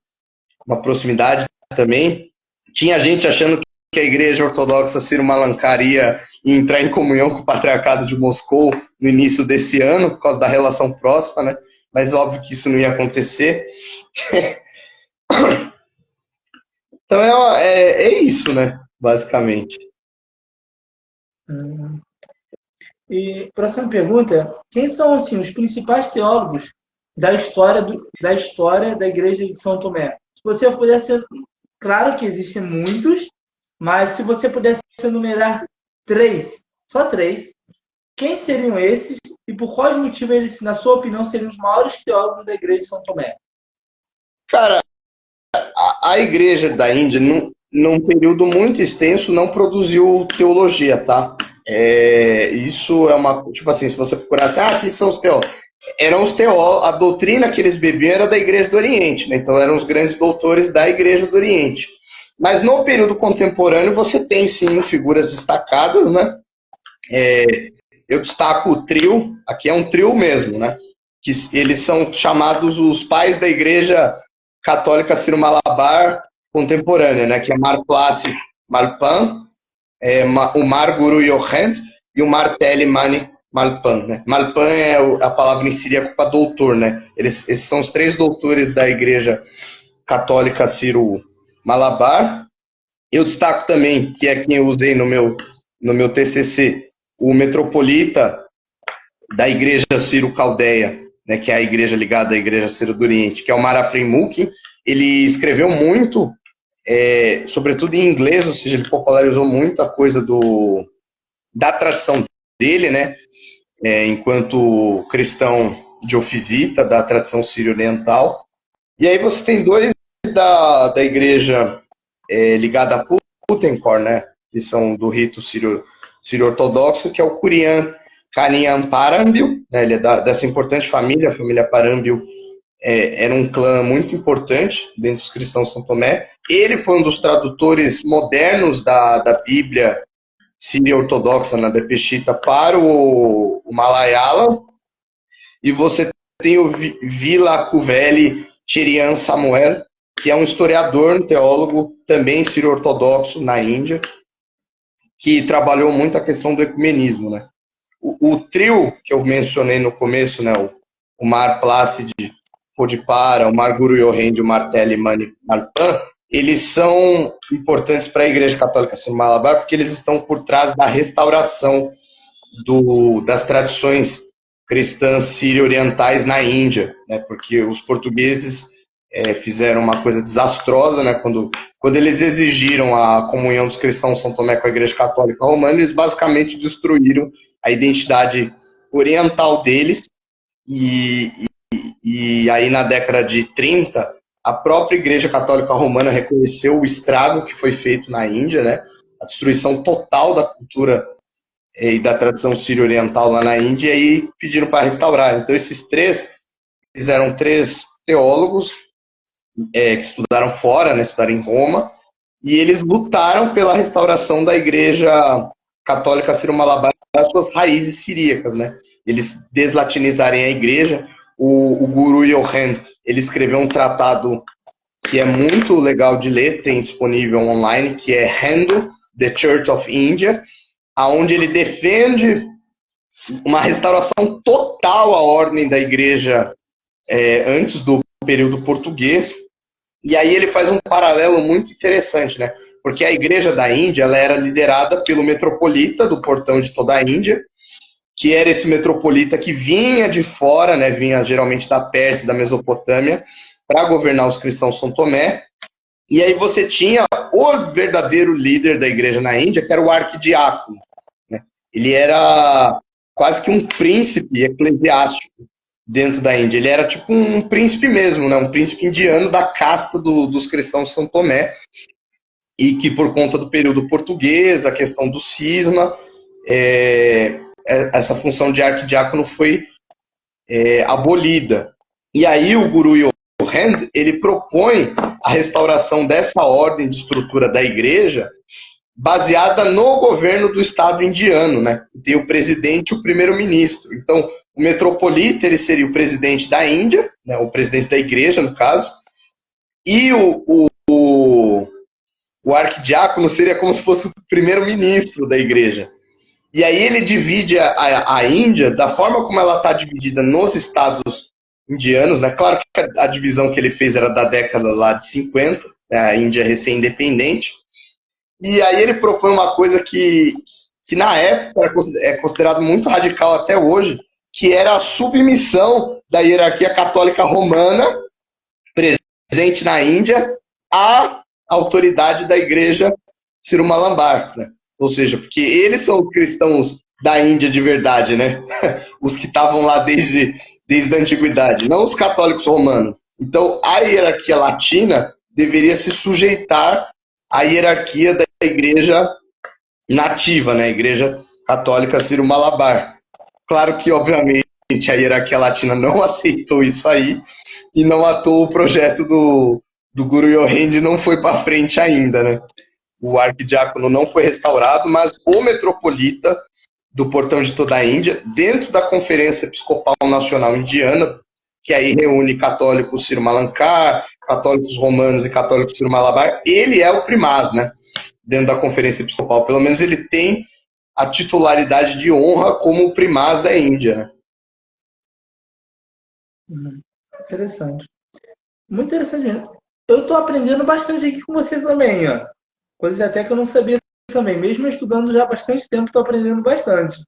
proximidade também. Tinha gente achando que a igreja ortodoxa Sírio-Malankar ia entrar em comunhão com o patriarcado de Moscou no início desse ano, por causa da relação próxima, né? Mas óbvio que isso não ia acontecer. Então é isso, né? Basicamente. E próxima pergunta: quem são assim os principais teólogos da história da Igreja de São Tomé? Se você pudesse, claro que existem muitos, mas se você pudesse enumerar três, só três, quem seriam esses e por quais motivos eles, na sua opinião, seriam os maiores teólogos da Igreja de São Tomé? Cara, a igreja da Índia, num período muito extenso, não produziu teologia, tá? Isso é uma. Tipo assim, se você procurasse, aqui são os teólogos. Eram os teólogos, a doutrina que eles bebiam era da Igreja do Oriente, né? Então eram os grandes doutores da Igreja do Oriente. Mas no período contemporâneo você tem sim figuras destacadas, né? Eu destaco o trio, aqui é um trio mesmo, né? Que eles são chamados os pais da Igreja Católica Sírio-Malabar contemporânea, né? Que é Mar Classic Malpan, o Mar Guru Yohand e o Mar Tele Mani Malpan, né? Malpan é a palavra em siríaco para doutor, né? Eles são os três doutores da Igreja Católica Sírio-Malabar. Eu destaco também, que é quem eu usei no meu TCC, o metropolita da Igreja Sírio-Caldeia, né, que é a igreja ligada à Igreja Sírio do Oriente, que é o Mar Afrem Mukim. Ele escreveu muito, sobretudo em inglês, ou seja, ele popularizou muita coisa da tradição dele, né, enquanto cristão de ofisita, da tradição sírio-oriental. E aí você tem dois da igreja ligada a Putenkor, né, que são do rito sírio-ortodoxo, que é o Kurian Kanian Parambil, né, ele é dessa importante família, a família Parambil era um clã muito importante dentro dos cristãos de São Tomé. Ele foi um dos tradutores modernos da Bíblia sírio-ortodoxa, na Depeshita, para o Malayalam. E você tem o Vila Kuveli Cherian Samuel, que é um historiador, um teólogo, também sírio-ortodoxo na Índia, que trabalhou muito a questão do ecumenismo, né? O trio que eu mencionei no começo, né, o Mar Placid Podipara, o Mar Guru Yohand e o Mar Tele Mani Malpan, eles são importantes para a Igreja Católica Sírio-Malabar porque eles estão por trás da restauração das tradições cristãs sírio-orientais na Índia, né, porque os portugueses fizeram uma coisa desastrosa, né, quando eles exigiram a comunhão dos cristãos de São Tomé com a Igreja Católica Romana, eles basicamente destruíram a identidade oriental deles, e aí na década de 30, a própria Igreja Católica Romana reconheceu o estrago que foi feito na Índia, né, a destruição total da cultura e da tradição sírio-oriental lá na Índia, e aí pediram para restaurar. Então esses três, eles eram três teólogos que estudaram fora, né, estudaram em Roma, e eles lutaram pela restauração da igreja Católica Sírio-Malabar as suas raízes siríacas, né? Eles deslatinizarem a igreja. O Guru Yohand, ele escreveu um tratado que é muito legal de ler, tem disponível online, que é Hindu, The Church of India, aonde ele defende uma restauração total à ordem da igreja antes do período português. E aí ele faz um paralelo muito interessante, né? Porque a igreja da Índia, ela era liderada pelo metropolita do portão de toda a Índia, que era esse metropolita que vinha de fora, né? Vinha geralmente da Pérsia, da Mesopotâmia, para governar os cristãos São Tomé. E aí você tinha o verdadeiro líder da igreja na Índia, que era o arquidiácono, né? Ele era quase que um príncipe eclesiástico dentro da Índia. Ele era tipo um príncipe mesmo, né? Um príncipe indiano da casta dos cristãos São Tomé, e que por conta do período português, a questão do cisma, essa função de arquidiácono foi abolida. E aí o Guru Yohand, ele propõe a restauração dessa ordem de estrutura da igreja baseada no governo do Estado indiano, né? Tem o presidente e o primeiro-ministro. Então, o metropolita, ele seria o presidente da Índia, né? O presidente da igreja, no caso, e o arquidiácono seria como se fosse o primeiro-ministro da igreja. E aí ele divide a Índia da forma como ela está dividida nos estados indianos, né? Claro que a divisão que ele fez era da década lá de 50, né? A Índia recém-independente. E aí ele propõe uma coisa que na época é considerado muito radical até hoje, que era a submissão da hierarquia católica romana presente na Índia à autoridade da igreja Sírio-Malabar, né? Ou seja, porque eles são os cristãos da Índia de verdade, né? Os que estavam lá desde a antiguidade, não os católicos romanos. Então, a hierarquia latina deveria se sujeitar à hierarquia da igreja nativa, né? A igreja católica Sírio-Malabar. Claro que, obviamente, a hierarquia latina não aceitou isso aí, e não à toa o projeto do Guru Yohand não foi para frente ainda, né? O arquidiácono não foi restaurado, mas o metropolita do portão de toda a Índia, dentro da Conferência Episcopal Nacional Indiana, que aí reúne católicos Sírio-Malankar, católicos romanos e católicos Sírio-Malabar, ele é o primaz, né? Dentro da Conferência Episcopal. Pelo menos ele tem a titularidade de honra como o primaz da Índia, né? Interessante. Muito interessante mesmo. Eu estou aprendendo bastante aqui com você também, ó. Coisas até que eu não sabia também. Mesmo estudando já há bastante tempo, estou aprendendo bastante.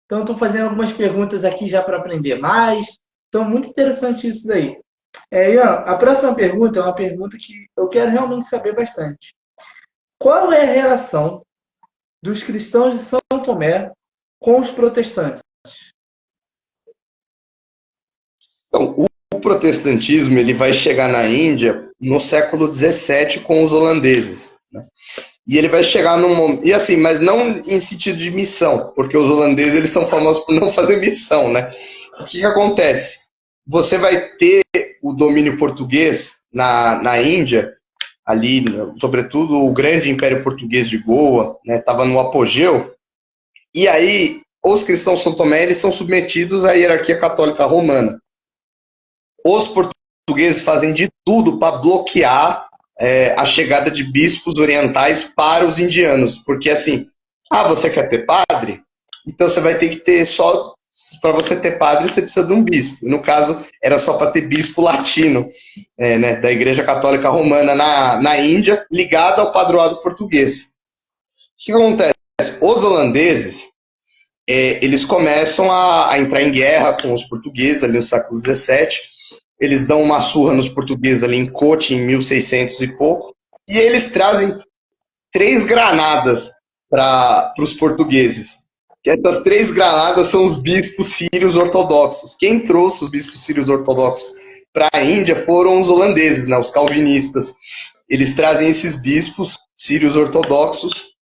Então, estou fazendo algumas perguntas aqui já para aprender mais. Então, muito interessante isso daí. Ian, a próxima pergunta é uma pergunta que eu quero realmente saber bastante. Qual é a relação dos cristãos de São Tomé com os protestantes? Então, o protestantismo ele vai chegar na Índia no século XVII com os holandeses, né? E ele vai chegar num momento, e assim, mas não em sentido de missão, porque os holandeses eles são famosos por não fazer missão, né? O que acontece? Você vai ter o domínio português na Índia, ali, sobretudo o grande Império Português de Goa, né? Estava no apogeu, e aí os cristãos São Tomé eles são submetidos à hierarquia católica romana. Os portugueses fazem de tudo para bloquear a chegada de bispos orientais para os indianos. Porque assim, você quer ter padre? Então você vai ter que ter só... Para você ter padre, você precisa de um bispo. No caso, era só para ter bispo latino, né, da Igreja Católica Romana na Índia, ligado ao padroado português. O que acontece? Os holandeses, eles começam a entrar em guerra com os portugueses ali no século XVII. Eles dão uma surra nos portugueses ali em Cote, em 1600 e pouco, e eles trazem 3 granadas para os portugueses. Essas 3 granadas são os bispos sírios ortodoxos. Quem trouxe os bispos sírios ortodoxos para a Índia foram os holandeses, né, os calvinistas. Eles trazem esses bispos sírios ortodoxos,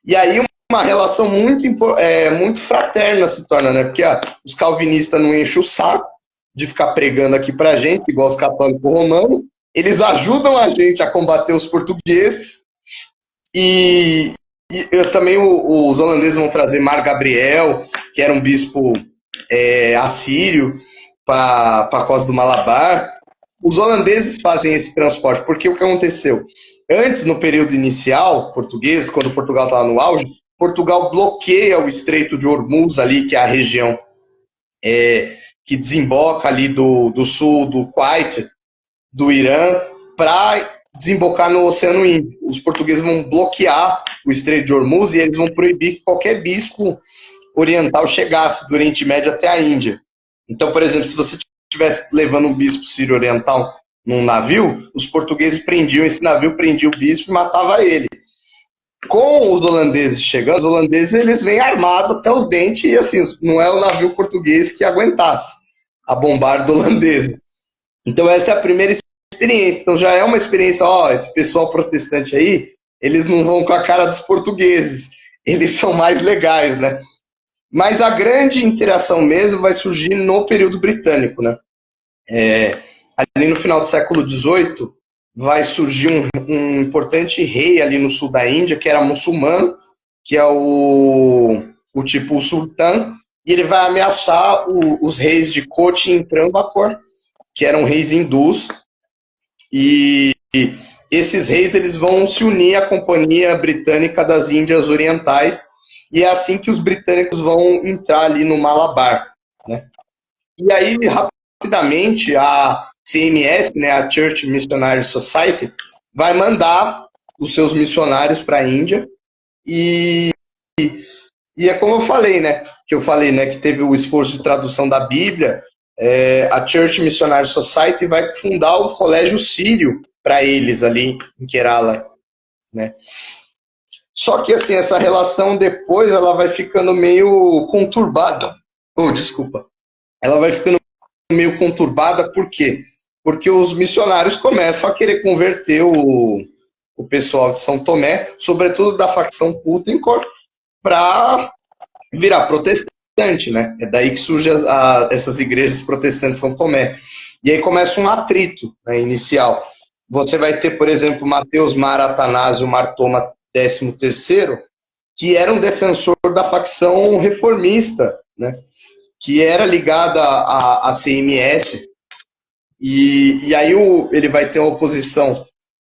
e aí uma relação muito fraterna se torna, né? Porque os calvinistas não enchem o saco de ficar pregando aqui pra gente, igual os católicos romanos, eles ajudam a gente a combater os portugueses, e também os holandeses vão trazer Mar Gabriel, que era um bispo assírio, para a costa do Malabar. Os holandeses fazem esse transporte, porque o que aconteceu? Antes, no período inicial português, quando Portugal estava no auge, Portugal bloqueia o Estreito de Hormuz ali, que é a região que desemboca ali do sul do Kuwait, do Irã, para desembocar no Oceano Índico. Os portugueses vão bloquear o Estreito de Hormuz e eles vão proibir que qualquer bispo oriental chegasse do Oriente Médio até a Índia. Então, por exemplo, se você estivesse levando um bispo sírio oriental num navio, os portugueses prendiam esse navio, prendiam o bispo e matavam ele. Com os holandeses chegando, os holandeses eles vêm armados até os dentes e assim, não é o navio português que aguentasse a bombarda holandesa. Então essa é a primeira experiência. Então já é uma experiência, esse pessoal protestante aí, eles não vão com a cara dos portugueses, eles são mais legais, né? Mas a grande interação mesmo vai surgir no período britânico, né? Ali no final do século XVIII, vai surgir um importante rei ali no sul da Índia, que era muçulmano, que é o sultão, e ele vai ameaçar os reis de Cochin e Travancore, que eram reis hindus, e esses reis eles vão se unir à Companhia Britânica das Índias Orientais, e é assim que os britânicos vão entrar ali no Malabar, né? E aí, rapidamente, a CMS, né, a Church Missionary Society, vai mandar os seus missionários para a Índia e é como eu falei, né, que teve o esforço de tradução da Bíblia, a Church Missionary Society vai fundar o colégio sírio para eles ali em Kerala, né. Só que assim, essa relação depois ela vai ficando meio conturbada. Desculpa. Ela vai ficando meio conturbada, por quê? Porque os missionários começam a querer converter o pessoal de São Tomé, sobretudo da facção Putankor, para virar protestante, né? É daí que surgem essas igrejas protestantes de São Tomé. E aí começa um atrito, né, inicial. Você vai ter, por exemplo, Mateus Mar Atanásio Martoma XIII, que era um defensor da facção reformista, né? Que era ligada à CMS, e aí ele vai ter uma oposição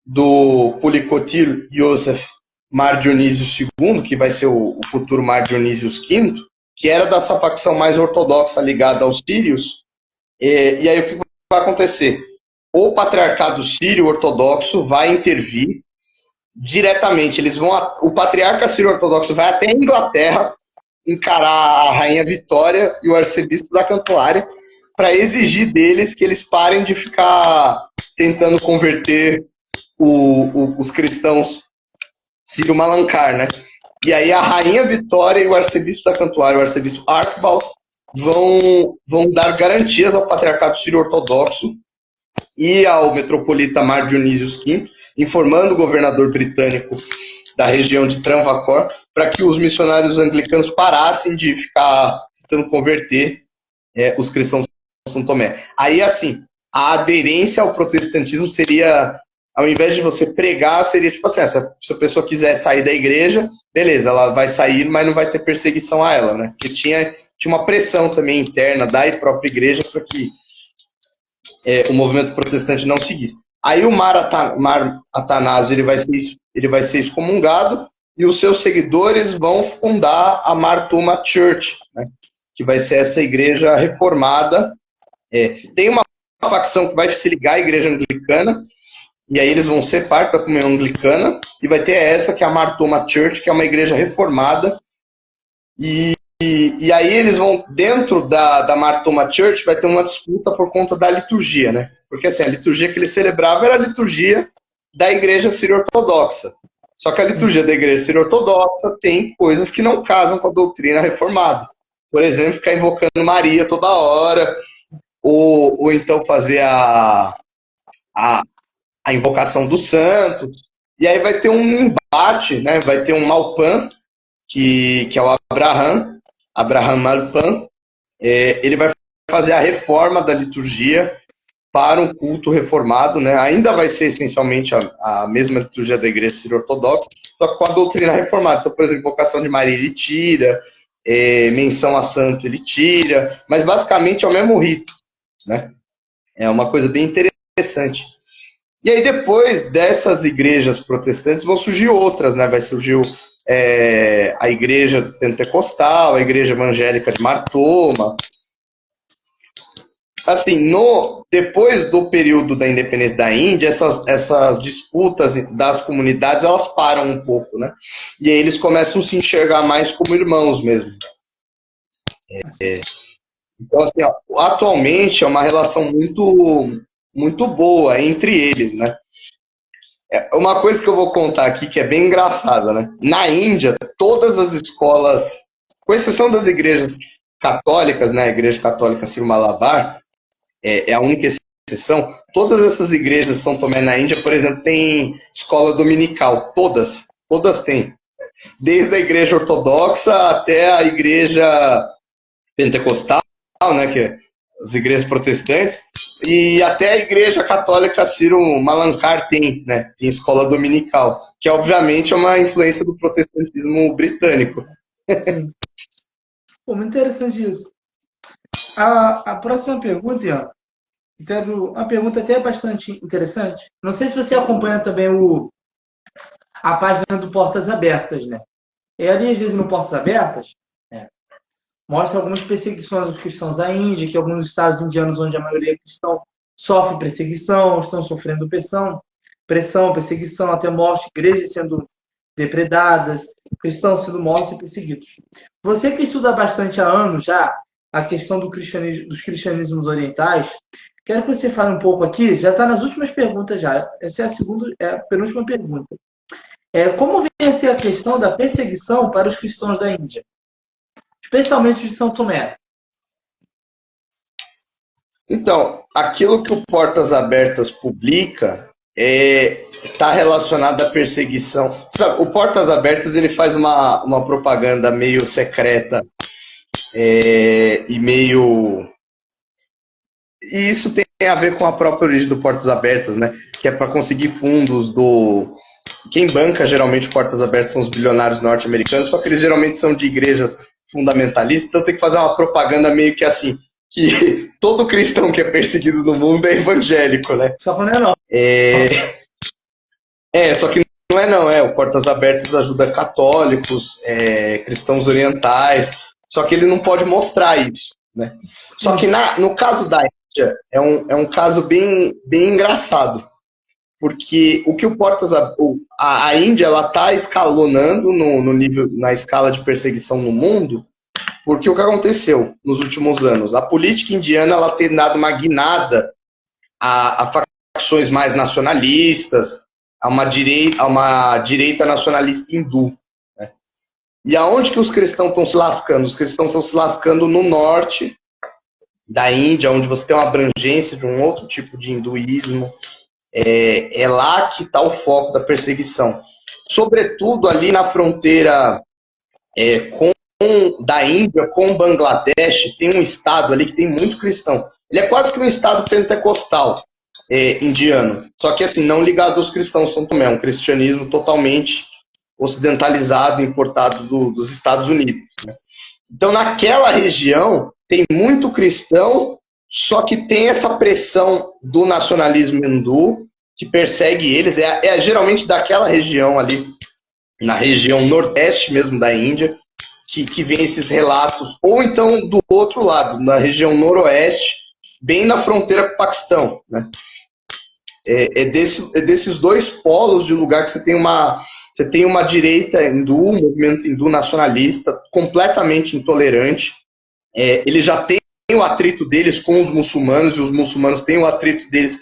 do Policotil Iosef Mar Dionísio II, que vai ser o futuro Mar Dionísio V, que era dessa facção mais ortodoxa ligada aos sírios, e aí o que vai acontecer? O patriarcado sírio ortodoxo vai intervir diretamente, o patriarca sírio ortodoxo vai até a Inglaterra encarar a rainha Vitória e o arcebispo da Cantuária para exigir deles que eles parem de ficar tentando converter os cristãos sírio-malankar, né? E aí a rainha Vitória e o arcebispo da Cantuária, o arcebispo Archibald, vão dar garantias ao patriarcado sírio-ortodoxo e ao metropolita Mar Dionísio V, informando o governador britânico da região de Travancore, para que os missionários anglicanos parassem de ficar tentando converter os cristãos de São Tomé. Aí, assim, a aderência ao protestantismo seria, ao invés de você pregar, seria tipo assim, se a pessoa quiser sair da igreja, beleza, ela vai sair, mas não vai ter perseguição a ela, né? Porque tinha uma pressão também interna da própria igreja para que o movimento protestante não seguisse. Aí o Mar Atanásio ele vai ser excomungado e os seus seguidores vão fundar a Martoma Church, né, que vai ser essa igreja reformada. Tem uma facção que vai se ligar à igreja anglicana, e aí eles vão ser parte da comunhão anglicana, e vai ter essa que é a Martoma Church, que é uma igreja reformada, e aí eles vão, dentro da Martoma Church, vai ter uma disputa por conta da liturgia, né? Porque assim, a liturgia que eles celebravam era a liturgia da igreja sírio-ortodoxa. Só que a liturgia da igreja sírio-ortodoxa tem coisas que não casam com a doutrina reformada. Por exemplo, ficar invocando Maria toda hora, ou então fazer a invocação dos santos. E aí vai ter um embate, né? Vai ter um Malpan, que é o Abraham Malpan, ele vai fazer a reforma da liturgia para um culto reformado, né? Ainda vai ser essencialmente a mesma liturgia da igreja sírio-ortodoxa, só que com a doutrina reformada. Então, por exemplo, invocação de Maria ele tira, menção a santo ele tira, mas basicamente é o mesmo rito, né? É uma coisa bem interessante. E aí depois dessas igrejas protestantes vão surgir outras, né? Vai surgir a igreja pentecostal, a igreja evangélica de Martoma. Assim, depois do período da independência da Índia, essas disputas das comunidades, elas param um pouco, né? E aí eles começam a se enxergar mais como irmãos mesmo. Então, assim, ó, atualmente é uma relação muito, muito boa entre eles, né? Uma coisa que eu vou contar aqui que é bem engraçada, né? Na Índia, todas as escolas, com exceção das igrejas católicas, né? A Igreja Católica Sri-Malabar é a única exceção. Todas essas igrejas de São Tomé na Índia, por exemplo, tem escola dominical. Todas têm. Desde a igreja ortodoxa até a igreja pentecostal, né? Que é as igrejas protestantes. E até a igreja católica Ciro Malankar tem, né? Tem escola dominical, que obviamente é uma influência do protestantismo britânico. Sim. Pô, muito interessante isso. A próxima pergunta, Ian, uma pergunta até bastante interessante. Não sei se você acompanha também a página do Portas Abertas, né? E ali, às vezes, no Portas Abertas, né, mostra algumas perseguições aos cristãos da Índia, que alguns estados indianos onde a maioria é cristão sofre perseguição, estão sofrendo pressão, perseguição, até morte, igrejas sendo depredadas, cristãos sendo mortos e perseguidos. Você que estuda bastante há anos já a questão dos cristianismos orientais, quero que você fale um pouco aqui, já está nas últimas perguntas já, essa é a penúltima pergunta. Como vencer a questão da perseguição para os cristãos da Índia, especialmente de São Tomé? Então, aquilo que o Portas Abertas publica está relacionado à perseguição. Sabe, o Portas Abertas ele faz uma propaganda meio secreta e meio... E isso tem a ver com a própria origem do Portas Abertas, né? Que é para conseguir fundos do... Quem banca geralmente Portas Abertas são os bilionários norte-americanos, só que eles geralmente são de igrejas fundamentalistas, então tem que fazer uma propaganda meio que assim, que todo cristão que é perseguido no mundo é evangélico, né? Só quando é não. Só que não é não, o Portas Abertas ajuda católicos, cristãos orientais, só que ele não pode mostrar isso, né? Só que no caso da Índia, é um caso bem, bem engraçado, porque o que o Portas a Índia ela está escalonando no nível, na escala de perseguição no mundo, porque o que aconteceu nos últimos anos? A política indiana ela tem dado uma guinada a facções mais nacionalistas, a uma direita nacionalista hindu. Né? E aonde que os cristãos estão se lascando? Os cristãos estão se lascando no norte da Índia, onde você tem uma abrangência de um outro tipo de hinduísmo. É lá que está o foco da perseguição. Sobretudo ali na fronteira da Índia com Bangladesh, tem um estado ali que tem muito cristão. Ele é quase que um estado pentecostal indiano. Só que assim, não ligado aos cristãos São Tomé, é um cristianismo totalmente ocidentalizado, importado dos Estados Unidos. Né? Então, naquela região, tem muito cristão, só que tem essa pressão do nacionalismo hindu, que persegue eles, geralmente daquela região ali, na região nordeste mesmo da Índia, que vem esses relatos, ou então do outro lado, na região noroeste, bem na fronteira com o Paquistão. Né? Desses dois polos de lugar que você tem uma direita hindu, um movimento hindu nacionalista, completamente intolerante. Ele já tem o atrito deles com os muçulmanos, e os muçulmanos têm o atrito deles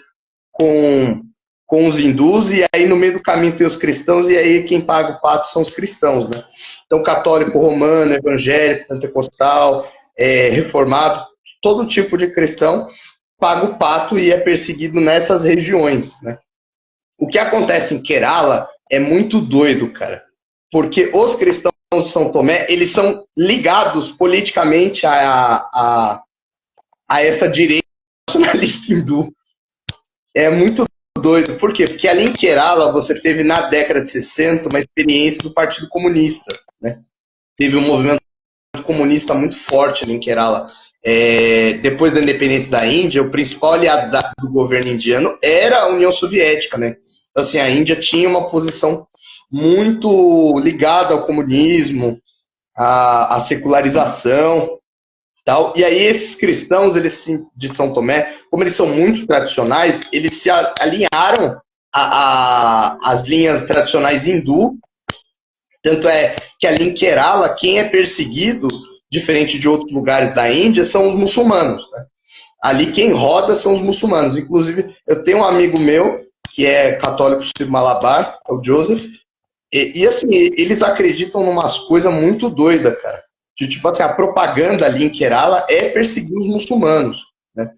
com os hindus, e aí no meio do caminho tem os cristãos, e aí quem paga o pato são os cristãos, né? Então, católico, romano, evangélico, pentecostal, reformado, todo tipo de cristão paga o pato e é perseguido nessas regiões, né? O que acontece em Kerala é muito doido, cara, porque os cristãos de São Tomé, eles são ligados politicamente a essa direita nacionalista hindu. É muito doido. Por quê? Porque ali em Kerala você teve na década de 60 uma experiência do Partido Comunista, né? Teve um movimento comunista muito forte ali em Kerala. Depois da independência da Índia, o principal aliado do governo indiano era a União Soviética, né? Então, assim, a Índia tinha uma posição muito ligada ao comunismo, à secularização, tal. E aí esses cristãos, de São Tomé, como eles são muito tradicionais, eles se alinharam às linhas tradicionais hindu. Tanto é que ali em Kerala, quem é perseguido, diferente de outros lugares da Índia, são os muçulmanos, né? Ali quem roda são os muçulmanos. Inclusive, eu tenho um amigo meu que é católico de Malabar, é o Joseph, e assim, eles acreditam em umas coisas muito doidas, cara. De, tipo assim, a propaganda ali em Kerala é perseguir os muçulmanos, né?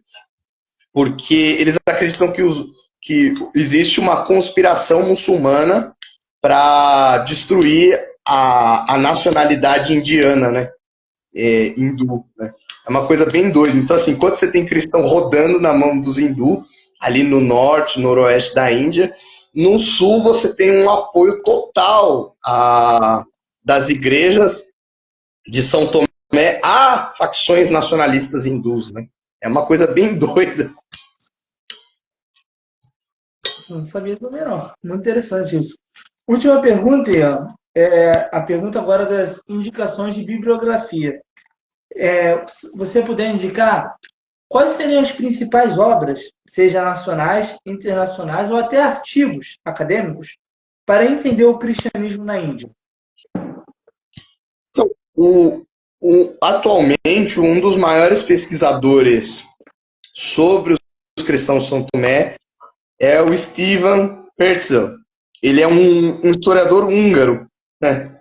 Porque eles acreditam que existe uma conspiração muçulmana para destruir a nacionalidade indiana, né? Hindu, né? É uma coisa bem doida. Então, assim, enquanto você tem cristão rodando na mão dos hindu, ali no norte, noroeste da Índia, no sul você tem um apoio total das igrejas de São Tomé a facções nacionalistas hindus, né? É uma coisa bem doida. Não sabia também, não. Muito interessante isso. Última pergunta, Ian. A pergunta agora das indicações de bibliografia. Se você puder indicar quais seriam as principais obras, seja nacionais, internacionais ou até artigos acadêmicos, para entender o cristianismo na Índia? Então, atualmente, um dos maiores pesquisadores sobre os cristãos de São Tomé é o Stefan Pertzel. Ele é um historiador húngaro, né?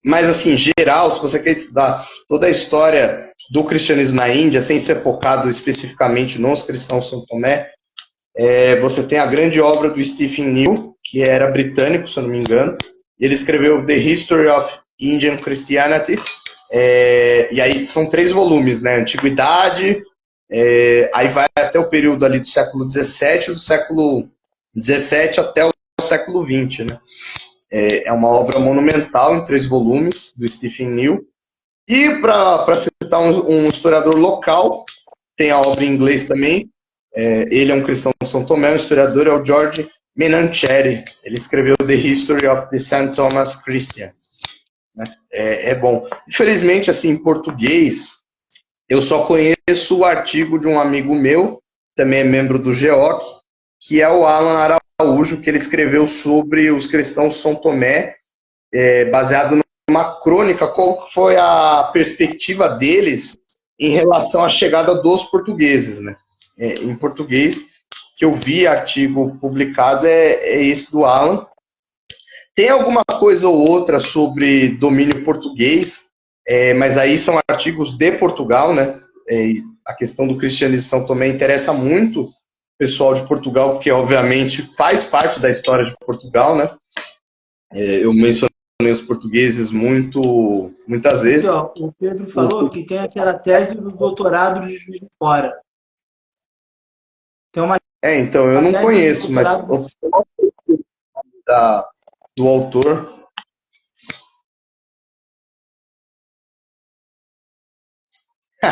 Mas, assim, geral, se você quer estudar toda a história do cristianismo na Índia, sem ser focado especificamente nos cristãos de São Tomé, você tem a grande obra do Stephen New, que era britânico, se eu não me engano. Ele escreveu The History of Indian Christianity, e aí são 3 volumes, né? Antiguidade, aí vai até o período ali do século XVII, do século XVII até o século XX, né? É uma obra monumental em 3 volumes, do Stephen New. E para citar um historiador local, tem a obra em inglês também, ele é um cristão de São Tomé, o historiador é o George Menancheri. Ele escreveu The History of the St. Thomas Christians, né? É bom. Infelizmente, assim, em português, eu só conheço o artigo de um amigo meu, também é membro do GEOC, que é o Alan Araújo, que ele escreveu sobre os cristãos de São Tomé, baseado numa crônica, qual foi a perspectiva deles em relação à chegada dos portugueses, né? Em português, que eu vi artigo publicado é esse do Alan. Tem alguma coisa ou outra sobre domínio português, mas aí são artigos de Portugal, né? A questão do cristianismo de São Tomé interessa muito o pessoal de Portugal, porque obviamente faz parte da história de Portugal, né? Eu mencionei os portugueses muitas vezes. Aqui, ó, o Pedro falou que tem aquela tese do doutorado de Juiz de Fora. Tem uma Então, eu não tese de conheço, mas doutorado. do autor.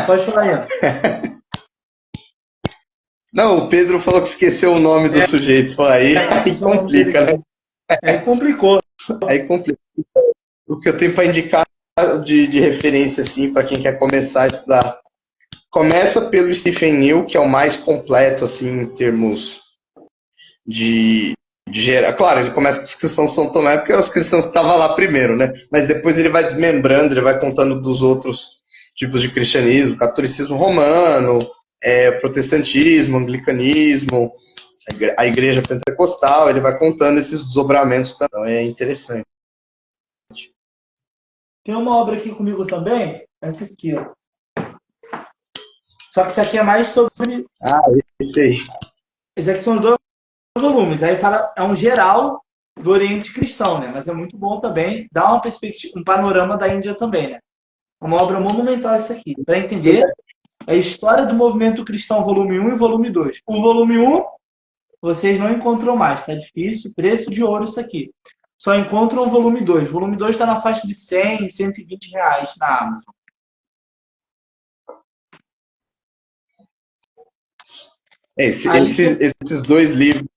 Pode falar aí. Não, o Pedro falou que esqueceu o nome do sujeito. Pô, aí complica, né? Aí complicou. Aí complica. O que eu tenho para indicar de referência, assim, para quem quer começar a estudar. Começa pelo Stephen New, que é o mais completo, assim, em termos de gerar. Claro, ele começa com os cristãos de São Tomé, porque eram os cristãos que estavam lá primeiro, né? Mas depois ele vai desmembrando, ele vai contando dos outros tipos de cristianismo, catolicismo romano, protestantismo, anglicanismo, a igreja pentecostal, ele vai contando esses desdobramentos também. Então é interessante. Tem uma obra aqui comigo também, essa aqui, ó. Só que isso aqui é mais sobre. Esse aí. Esse aqui são 2 volumes. Aí fala, é um geral do Oriente Cristão, né? Mas é muito bom também, dá uma perspectiva, um panorama da Índia também, né? É uma obra monumental isso aqui. Para entender a história do movimento cristão, volume 1 e volume 2. O volume 1 vocês não encontram mais, tá difícil, preço de ouro isso aqui. Só encontram o volume 2. O volume 2 está na faixa de 100, R$ 120 na Amazon. Aí, Esses dois livros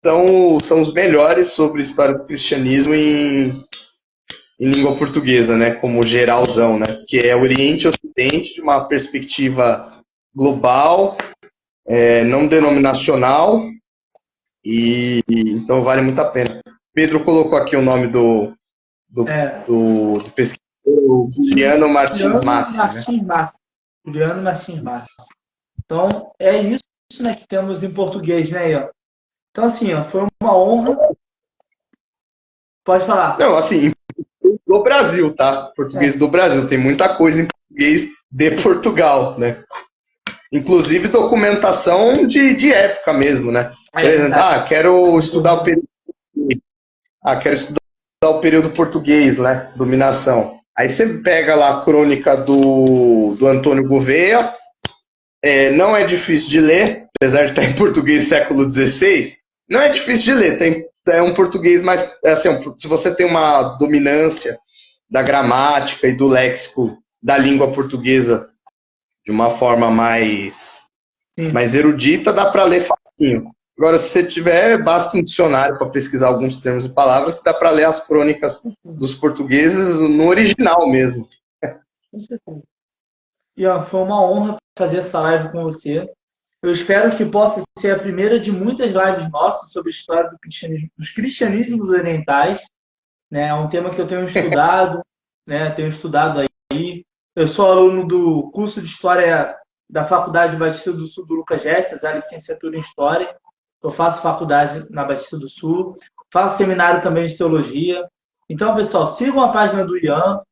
são os melhores sobre história do cristianismo em língua portuguesa, né? Como geralzão, né? Que é Oriente e Ocidente, de uma perspectiva global, não denominacional, então vale muito a pena. Pedro colocou aqui o nome do pesquisador, o Juliano Martins Juliano Massi, né? Martins Massi. Juliano Martins Massi. Então, é isso, né, que temos em português, né, Ian? Então, assim, ó, foi uma honra. Pode falar. Não, assim, do Brasil, tá? Português do Brasil. Tem muita coisa em português de Portugal, né? Inclusive documentação de época mesmo, né? Por exemplo, quero estudar o período. Quero estudar o período português, né? Dominação. Aí você pega lá a crônica do Antônio Gouveia. Não é difícil de ler, apesar de estar em português século XVI. Não é difícil de ler, é um português mais. Assim, se você tem uma dominância da gramática e do léxico da língua portuguesa de uma forma mais erudita, dá para ler facinho. Agora, se você tiver, basta um dicionário para pesquisar alguns termos e palavras, que dá para ler as crônicas dos portugueses no original mesmo. Com certeza. Ian, foi uma honra fazer essa live com você. Eu espero que possa ser a primeira de muitas lives nossas sobre a história dos cristianismos orientais. Né? É um tema que eu tenho estudado, né? Tenho estudado aí. Eu sou aluno do curso de História da Faculdade Batista do Sul do Lucas Gestas, a licenciatura em História. Eu faço faculdade na Batista do Sul, faço seminário também de Teologia. Então, pessoal, sigam a página do Ian,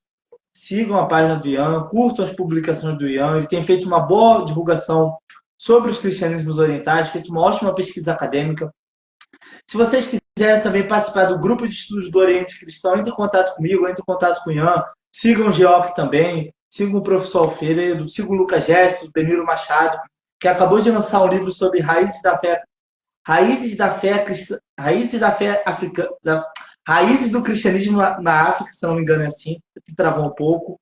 curtam as publicações do Ian. Ele tem feito uma boa divulgação sobre os cristianismos orientais, feito uma ótima pesquisa acadêmica. Se vocês quiserem também participar do grupo de estudos do Oriente Cristão, entre em contato comigo, entre em contato com o Ian, sigam o Geoc também, sigam o professor Alfredo, sigam o Lucas Gesto, o Beniro Machado, que acabou de lançar um livro sobre raízes do cristianismo na África, se não me engano é assim, que travou um pouco.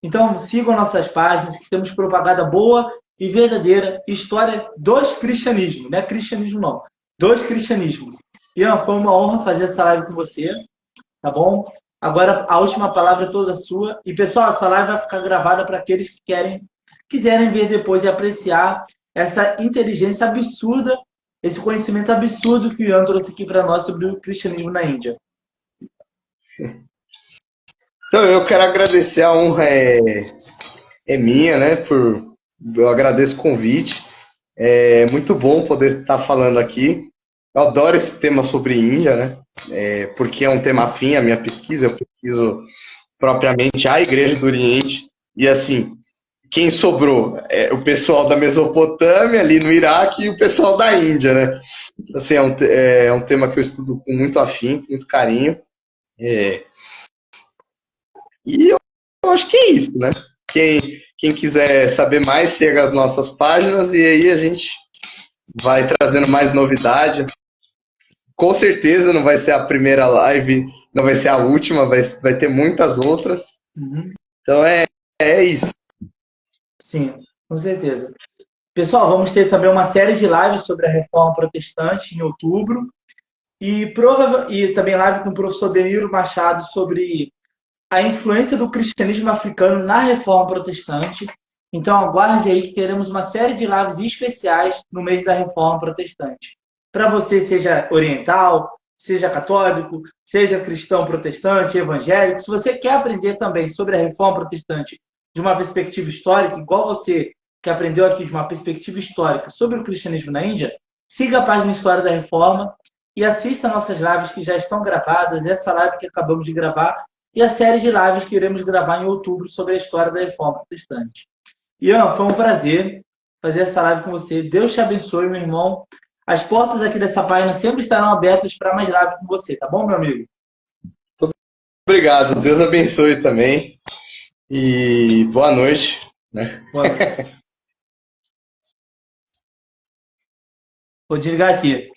Então, sigam nossas páginas, que temos propaganda boa e verdadeira, história dos cristianismos, não é cristianismo não, dos cristianismos. Ian, foi uma honra fazer essa live com você, tá bom? Agora, a última palavra é toda sua. E, pessoal, essa live vai ficar gravada para aqueles que quiserem ver depois e apreciar essa inteligência absurda, esse conhecimento absurdo que o Ian trouxe aqui para nós sobre o cristianismo na Índia. Então, eu quero agradecer, a honra é minha, né? Eu agradeço o convite. É muito bom poder estar falando aqui. Eu adoro esse tema sobre Índia, né? Porque é um tema afim à minha pesquisa. Eu pesquiso propriamente a Igreja do Oriente. E, assim, quem sobrou é o pessoal da Mesopotâmia, ali no Iraque, e o pessoal da Índia, né? Assim, é um tema que eu estudo com muito afim, com muito carinho. E eu acho que é isso, né? Quem quiser saber mais, siga as nossas páginas e aí a gente vai trazendo mais novidade. Com certeza não vai ser a primeira live, não vai ser a última, vai ter muitas outras. Então é isso. Sim, com certeza. Pessoal, vamos ter também uma série de lives sobre a Reforma Protestante em outubro. E também live com o professor Beniro Machado sobre a influência do cristianismo africano na Reforma Protestante. Então, aguarde aí que teremos uma série de lives especiais no mês da Reforma Protestante. Para você, seja oriental, seja católico, seja cristão protestante, evangélico, se você quer aprender também sobre a Reforma Protestante de uma perspectiva histórica, igual você que aprendeu aqui de uma perspectiva histórica sobre o cristianismo na Índia, siga a página História da Reforma e assista nossas lives que já estão gravadas, essa live que acabamos de gravar e a série de lives que iremos gravar em outubro sobre a história da Reforma Protestante. Ian, foi um prazer fazer essa live com você. Deus te abençoe, meu irmão. As portas aqui dessa página sempre estarão abertas para mais lives com você, tá bom, meu amigo? Obrigado. Deus abençoe também. E boa noite. Né? Boa noite. Vou desligar aqui.